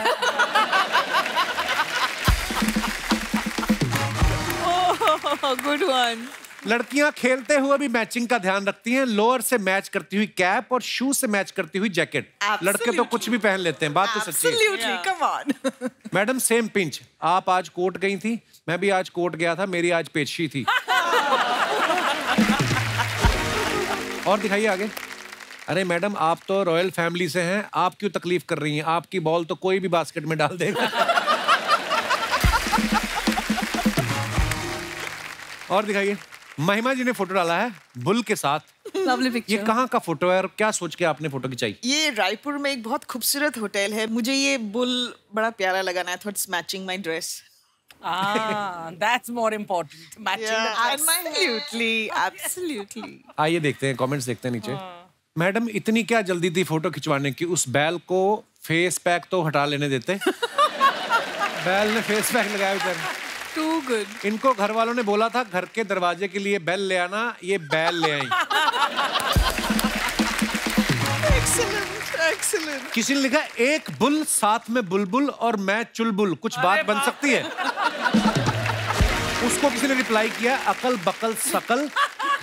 Good one. लड़कियां खेलते हुए भी मैचिंग का ध्यान रखती हैं, लोअर से मैच करती हुई कैप और शूज से मैच करती हुई जैकेट। लड़के तो कुछ भी पहन लेते हैं, बात तो सच्ची है। Absolutely, come on. Madam same pinch, आप आज कोर्ट गई थी, मैं भी आज कोर्ट गया था, मेरी आज पेशी थी। और दिखाइए आगे। अरे मैडम आप तो रॉयल फैमिली से हैं, आप क्यों तकलीफ कर रही हैं, आपकी बॉल तो कोई भी बास्केट में डाल देगा। और दिखाइए, महिमा जी ने फोटो डाला है बुल के साथ। Lovely picture. ये कहाँ का फोटो है और क्या सोच के आपने फोटो खिंचाई? ये रायपुर में एक बहुत खूबसूरत होटल है, मुझे ये बुल बड़ा प्यारा लगा ना, I thought it's matching my dress. That's more important. Matching the dress. Absolutely, absolutely. आइए देखते हैं कमेंट्स देखते हैं नीचे। मैडम इतनी क्या जल्दी थी फोटो खिंचवाने की, उस बैल को फेस पैक तो हटा लेने देते। बैल ने फेस पैक लगाया बेचारे। Too good. इनको घर वालों ने बोला था घर के दरवाजे के लिए बैल ले आना, ये बैल ले आई। Excellent, excellent. किसी ने लिखा एक बुल साथ में बुलबुल और मैं चुलबुल, कुछ बात बन सकती है? उसको किसी ने रिप्लाई किया, अकल बकल सकल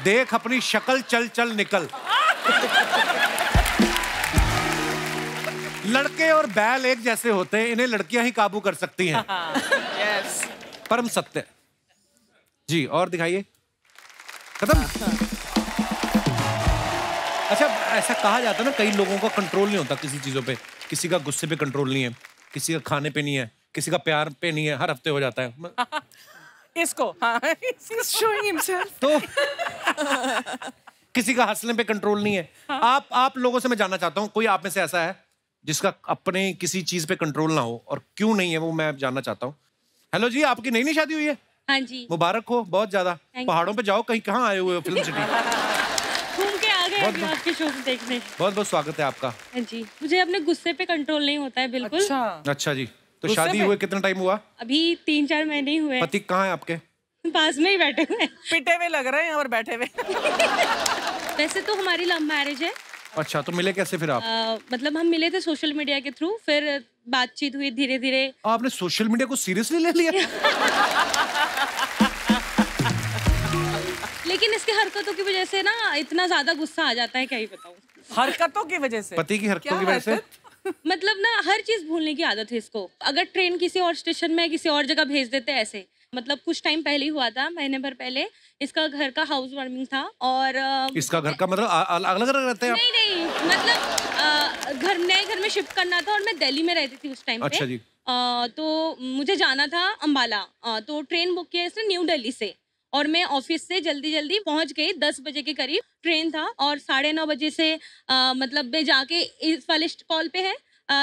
देख अपनी शक्ल चल चल निकल। लड़के और बैल एक जैसे होते हैं, इन्हें लड़कियां ही काबू कर सकती हैं। Yes. परम सत्य जी। और दिखाइए, खत्म। अच्छा, ऐसा कहा जाता है ना, कई लोगों का कंट्रोल नहीं होता किसी चीजों पे, किसी का गुस्से पे कंट्रोल नहीं है, किसी का खाने पे नहीं है, किसी का प्यार पे नहीं है, हर हफ्ते हो जाता है। इसको Showing himself. तो किसी का हंसने पे कंट्रोल नहीं है। आप लोगों से मैं जानना चाहता हूँ, कोई आप में से ऐसा है जिसका अपने किसी चीज पे कंट्रोल ना हो, और क्यों नहीं है वो मैं जानना चाहता हूँ। हेलो जी, आपकी नई शादी हुई है? हाँ जी। मुबारक हो बहुत ज्यादा। पहाड़ों पे जाओ, कहीं कहाँ आए हुए हो फिल्म सिटी? घूम के आ गए अभी आपके शो देखने। बहुत बहुत स्वागत है आपका। हाँ जी, मुझे अपने गुस्से पे कंट्रोल नहीं होता है बिल्कुल। अच्छा जी, तो शादी हुए कितना टाइम हुआ? अभी 3-4 महीने ही हुए। पति कहाँ है आपके? पास में ही बैठे हुए। पिटे हुए लग रहे हैं और बैठे हुए। वैसे तो हमारी लव मैरिज है। अच्छा, तो मिले कैसे फिर आप? मतलब हम मिले थे सोशल मीडिया के थ्रू, फिर बातचीत हुई धीरे धीरे। आपने सोशल मीडिया को सीरियसली ले लिया? लेकिन इसके हरकतों की वजह से ना इतना ज्यादा गुस्सा आ जाता है, क्या ही बताऊं। हरकतों की वजह से? पति की हरकतों की वजह से? मतलब ना हर चीज भूलने की आदत है इसको। अगर ट्रेन किसी और स्टेशन में किसी और जगह भेज देते हैं ऐसे। मतलब कुछ टाइम पहले ही हुआ था, महीने भर पहले। इसका घर का हाउस वार्मिंग था और इसका घर का मतलब अलग अलग रहते हैं आप? नहीं घर नए घर में शिफ्ट करना था और मैं दिल्ली में रहती थी उस टाइम पे। अच्छा जी। तो मुझे जाना था अंबाला, तो ट्रेन बुक किया इसने न्यू दिल्ली से और मैं ऑफिस से जल्दी जल्दी पहुंच गई। 10 बजे के करीब ट्रेन था और 9:30 बजे से मतलब मैं जाके इस वाले कॉल पे है,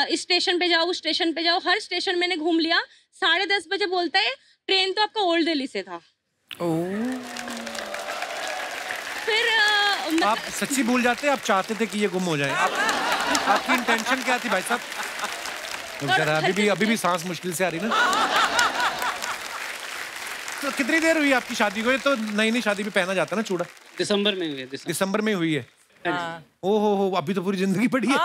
इस स्टेशन पे जाओ, उस स्टेशन पे जाओ, हर स्टेशन मैंने घूम लिया। 10:30 बजे बोलता है ट्रेन तो आपका ओल्ड दिल्ली से था। फिर आप सच्ची भूल जाते, आप चाहते थे कि ये गुम हो जाए? आपकी इंटेंशन क्या थी भाई साहब? अभी भी सांस मुश्किल से आ रही ना। तो कितनी देर हुई आपकी शादी को? ये तो नई शादी में पहना जाता है ना चूड़ा। दिसंबर में हुई है। दिसंबर में हुई है। ओ हो, अभी तो पूरी जिंदगी पड़ी है।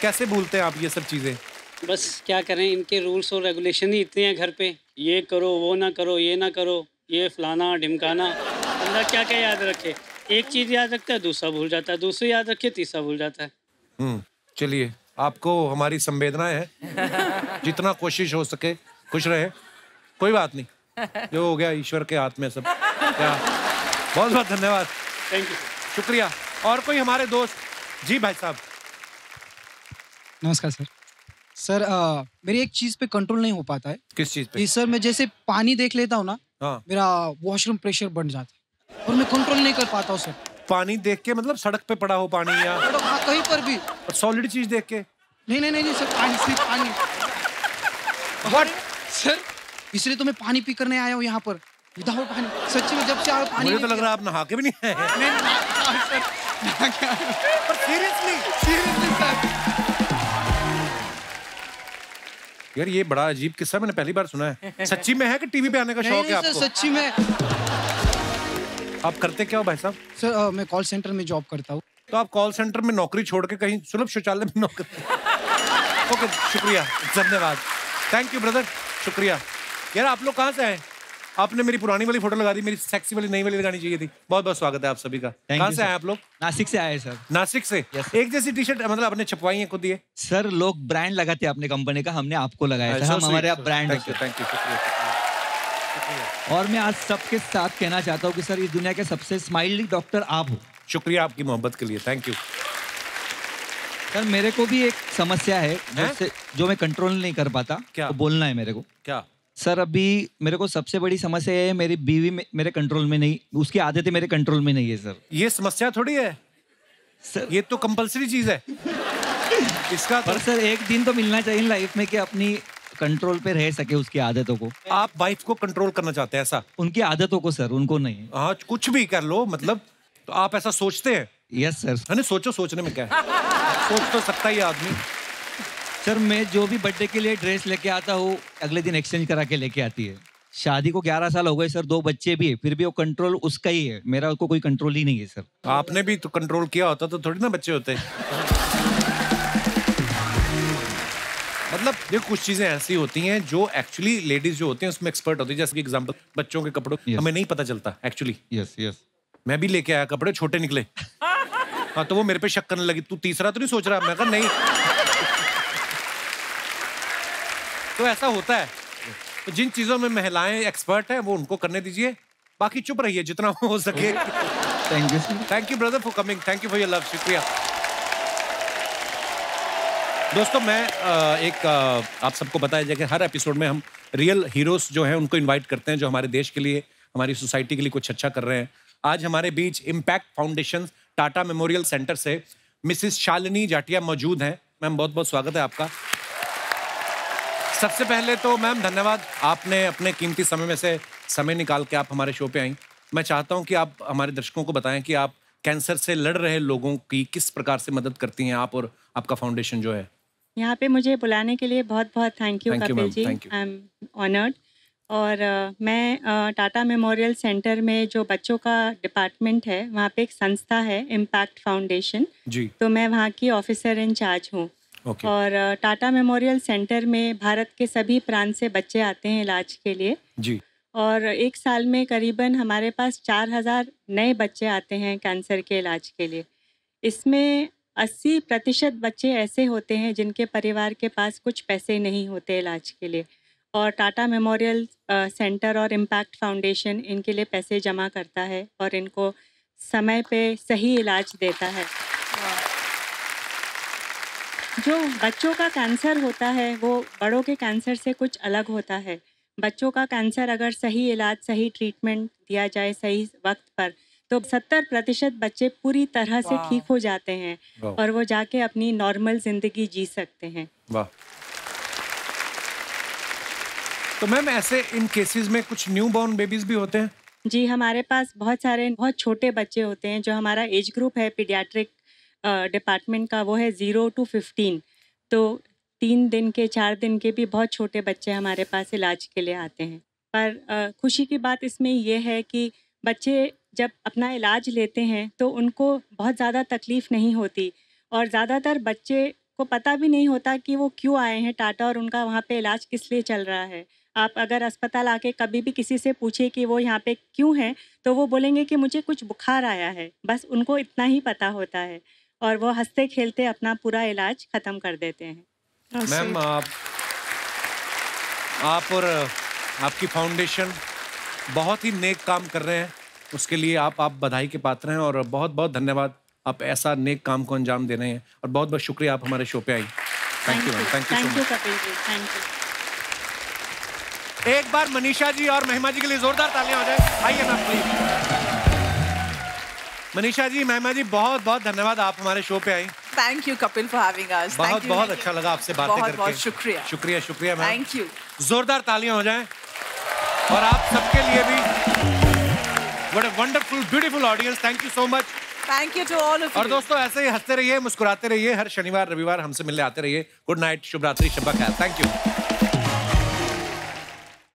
कैसे भूलते हैं आप ये सब चीजें? बस क्या करें, इनके रूल्स और रेगुलेशन ही इतने हैं घर पे। ये करो, वो ना करो, ये ना करो, ये फलाना ढिमकाना। बंदा क्या क्या याद रखे? एक चीज याद रखता है, दूसरा भूल जाता है, दूसरी याद रखे, तीसरा भूल जाता है। चलिए, आपको हमारी संवेदनाएं है, जितना कोशिश हो सके खुश रहे। कोई बात नहीं, जो हो गया ईश्वर के हाथ में सब। क्या बहुत बहुत धन्यवाद, थैंक यू, शुक्रिया। और कोई हमारे दोस्त? जी भाई साहब। नमस्कार सर। सर मेरी एक चीज पे कंट्रोल नहीं हो पाता है। किस चीज पे? सर मैं जैसे पानी देख लेता हूँ ना, मेरा वॉशरूम प्रेशर बढ़ जाता है और मैं कंट्रोल नहीं कर पाता हूँ सर। पानी देख के मतलब सड़क पे पड़ा हो पानी या कहीं पर भी? सॉलिड चीज देख के? नहीं सर, पानी सिर्फ पानी। व्हाट सर, इसलिए तो मैं पानी पी करने आया हूँ यहाँ पर। विदाउट पानी, सच्ची में जब से आया पानी। मुझे तो लग रहा है आप नहा के भी नहीं आए। सीरियसली यार, ये बड़ा अजीब किस्सा, मैंने पहली बार सुना है। सच्ची में है कि टीवी पे आने का शौक है आपको? सच्ची में। आप करते क्या हो भाई साहब? सर मैं कॉल सेंटर में जॉब करता हूँ। तो आप कॉल सेंटर में नौकरी छोड़ के कहीं सुलभ शौचालय में नौकरी? ओके, शुक्रिया, धन्यवाद, थैंक यू ब्रदर, शुक्रिया। यार आप लोग कहाँ से आए? आपने मेरी पुरानी वाली फोटो लगा दी, मेरी सेक्सी वाली नई वाली लगानी चाहिए थी। बहुत बहुत स्वागत है आप सभी का। कहाँ से आए आप लोग? नासिक से आए सर। नासिक से? एक जैसी टी शर्ट मतलब आपने छपवाई है खुद ही? सर लोग ब्रांड लगाते हैं अपने कंपनी का, हमने आपको लगाया था। हम हमारे आप ब्रांड। थैंक यू, शुक्रिया। और मैं आज सबके साथ कहना चाहता हूँ कि सर इस दुनिया के सबसे स्माइलिंग डॉक्टर आप हो। शुक्रिया आपकी मोहब्बत के लिए, थैंक यू। सर मेरे को भी एक समस्या है जो मैं कंट्रोल नहीं कर पाता। क्या? तो बोलना है मेरे को। क्या? सर अभी मेरे को सबसे बड़ी समस्या है, मेरी बीवी मेरे कंट्रोल में नहीं, उसकी आदतें मेरे कंट्रोल में नहीं है सर। ये समस्या थोड़ी है सर, ये तो कंपलसरी चीज है इसका। पर सर एक दिन तो मिलना चाहिए लाइफ में कि अपनी कंट्रोल पे रह सके उसकी आदतों को। आप वाइफ को कंट्रोल करना चाहते हैं ऐसा? उनकी आदतों को सर, उनको नहीं। हाँ, कुछ भी कर लो मतलब। तो आप ऐसा सोचते हैं? Yes sir. है ना, सोचो, सोचने में क्या है, सोच तो सकता ही आदमी। सर मैं जो भी बर्थडे के लिए ड्रेस लेके आता हूँ, अगले दिन एक्सचेंज करा के लेके आती है। शादी को 11 साल हो गए सर, 2 बच्चे भी है, फिर भी वो कंट्रोल उसका ही है, मेरा उसको कोई कंट्रोल ही नहीं है सर। आपने भी तो कंट्रोल किया होता तो थोड़ी ना बच्चे होते। मतलब ये कुछ चीजें ऐसी होती हैं जो एक्चुअली लेडीज जो होती हैं उसमें एक्सपर्ट होती है। जैसे कि एग्जांपल, बच्चों के कपड़ों हमें नहीं पता चलता एक्चुअली। यस। मैं भी लेके आया कपड़े, छोटे निकले। हाँ, तो वो मेरे पे शक करने लगी, तू तीसरा तो नहीं सोच रहा? मैं कहा नहीं। तो ऐसा होता है। तो जिन चीजों में महिलाएं एक्सपर्ट हैं वो उनको करने दीजिए, बाकी चुप रहिए जितना हो सके। Thank you brother for coming, thank you for your love, शुक्रिया। दोस्तों मैं आप सबको बताया जाए कि हर एपिसोड में हम रियल हीरोज जो हैं उनको इनवाइट करते हैं, जो हमारे देश के लिए, हमारी सोसाइटी के लिए कुछ अच्छा कर रहे हैं। आज हमारे बीच Impact Foundation Tata Memorial Centre से मिसिस शालिनी जाटिया मौजूद हैं। मैम बहुत बहुत स्वागत है आपका। सबसे पहले तो मैम धन्यवाद, आपने अपने कीमती समय में से समय निकाल के आप हमारे शो पे आई। मैं चाहता हूं कि आप हमारे दर्शकों को बताएं कि आप कैंसर से लड़ रहे लोगों की किस प्रकार से मदद करती हैं आप और आपका फाउंडेशन जो है। यहाँ पे मुझे बुलाने के लिए बहुत बहुत thank you Kapil ji, I am honoured. और मैं टाटा मेमोरियल सेंटर में जो बच्चों का डिपार्टमेंट है वहाँ पे एक संस्था है इम्पैक्ट फाउंडेशन जी, तो मैं वहाँ की ऑफिसर इंचार्ज हूँ। और टाटा मेमोरियल सेंटर में भारत के सभी प्रांत से बच्चे आते हैं इलाज के लिए जी। और एक साल में करीबन हमारे पास 4000 नए बच्चे आते हैं कैंसर के इलाज के लिए। इसमें 80% बच्चे ऐसे होते हैं जिनके परिवार के पास कुछ पैसे नहीं होते इलाज के लिए, और टाटा मेमोरियल सेंटर और इम्पैक्ट फाउंडेशन इनके लिए पैसे जमा करता है और इनको समय पे सही इलाज देता है। जो बच्चों का कैंसर होता है वो बड़ों के कैंसर से कुछ अलग होता है। बच्चों का कैंसर अगर सही इलाज, सही ट्रीटमेंट दिया जाए सही वक्त पर, तो 70% बच्चे पूरी तरह से ठीक हो जाते हैं और वो जाके अपनी नॉर्मल जिंदगी जी सकते हैं। वाह। तो मैम ऐसे इन केसेस में कुछ न्यू बॉर्न बेबीज भी होते हैं? जी, हमारे पास बहुत सारे बहुत छोटे बच्चे होते हैं। जो हमारा एज ग्रुप है पीडियाट्रिक डिपार्टमेंट का, वो है 0 to 15। तो 3 दिन के, 4 दिन के भी बहुत छोटे बच्चे हमारे पास इलाज के लिए आते हैं। पर खुशी की बात इसमें ये है कि बच्चे जब अपना इलाज लेते हैं तो उनको बहुत ज़्यादा तकलीफ़ नहीं होती, और ज़्यादातर बच्चे को पता भी नहीं होता कि वो क्यों आए हैं टाटा और उनका वहाँ पे इलाज किस लिए चल रहा है। आप अगर अस्पताल आके कभी भी किसी से पूछे कि वो यहाँ पे क्यों हैं, तो वो बोलेंगे कि मुझे कुछ बुखार आया है, बस उनको इतना ही पता होता है, और वो हंसते खेलते अपना पूरा इलाज ख़त्म कर देते हैं। मैम आप और आपकी फाउंडेशन बहुत ही नेक काम कर रहे हैं, उसके लिए आप बधाई के पात्र हैं और बहुत बहुत धन्यवाद। आप ऐसा नेक काम को अंजाम दे रहे हैं और बहुत बहुत शुक्रिया आप हमारे शो पे आई। Thank you ma'am, thank you so much. Thank you. एक बार मनीषा जी और महिमा जी के लिए जोरदार तालियां हो जाए। आइए मैम प्लीज। मनीषा जी, महिमा जी, बहुत बहुत धन्यवाद, आप हमारे शो पे आई। Thank you Kapil for having us. बहुत बहुत अच्छा लगा आपसे बातें करके। बहुत शुक्रिया। शुक्रिया शुक्रिया मैम। Thank you. जोरदार तालियां हो जाएं। और आप सबके लिए भी what a wonderful beautiful audience, thank you so much. Thank you to all of you. और दोस्तों ऐसे ही हंसते रहिए, मुस्कुराते रहिए, हर शनिवार रविवार हमसे मिलने आते रहिए। गुड नाइट, शुभ रात्रि, शब्बा खैर। Thank you.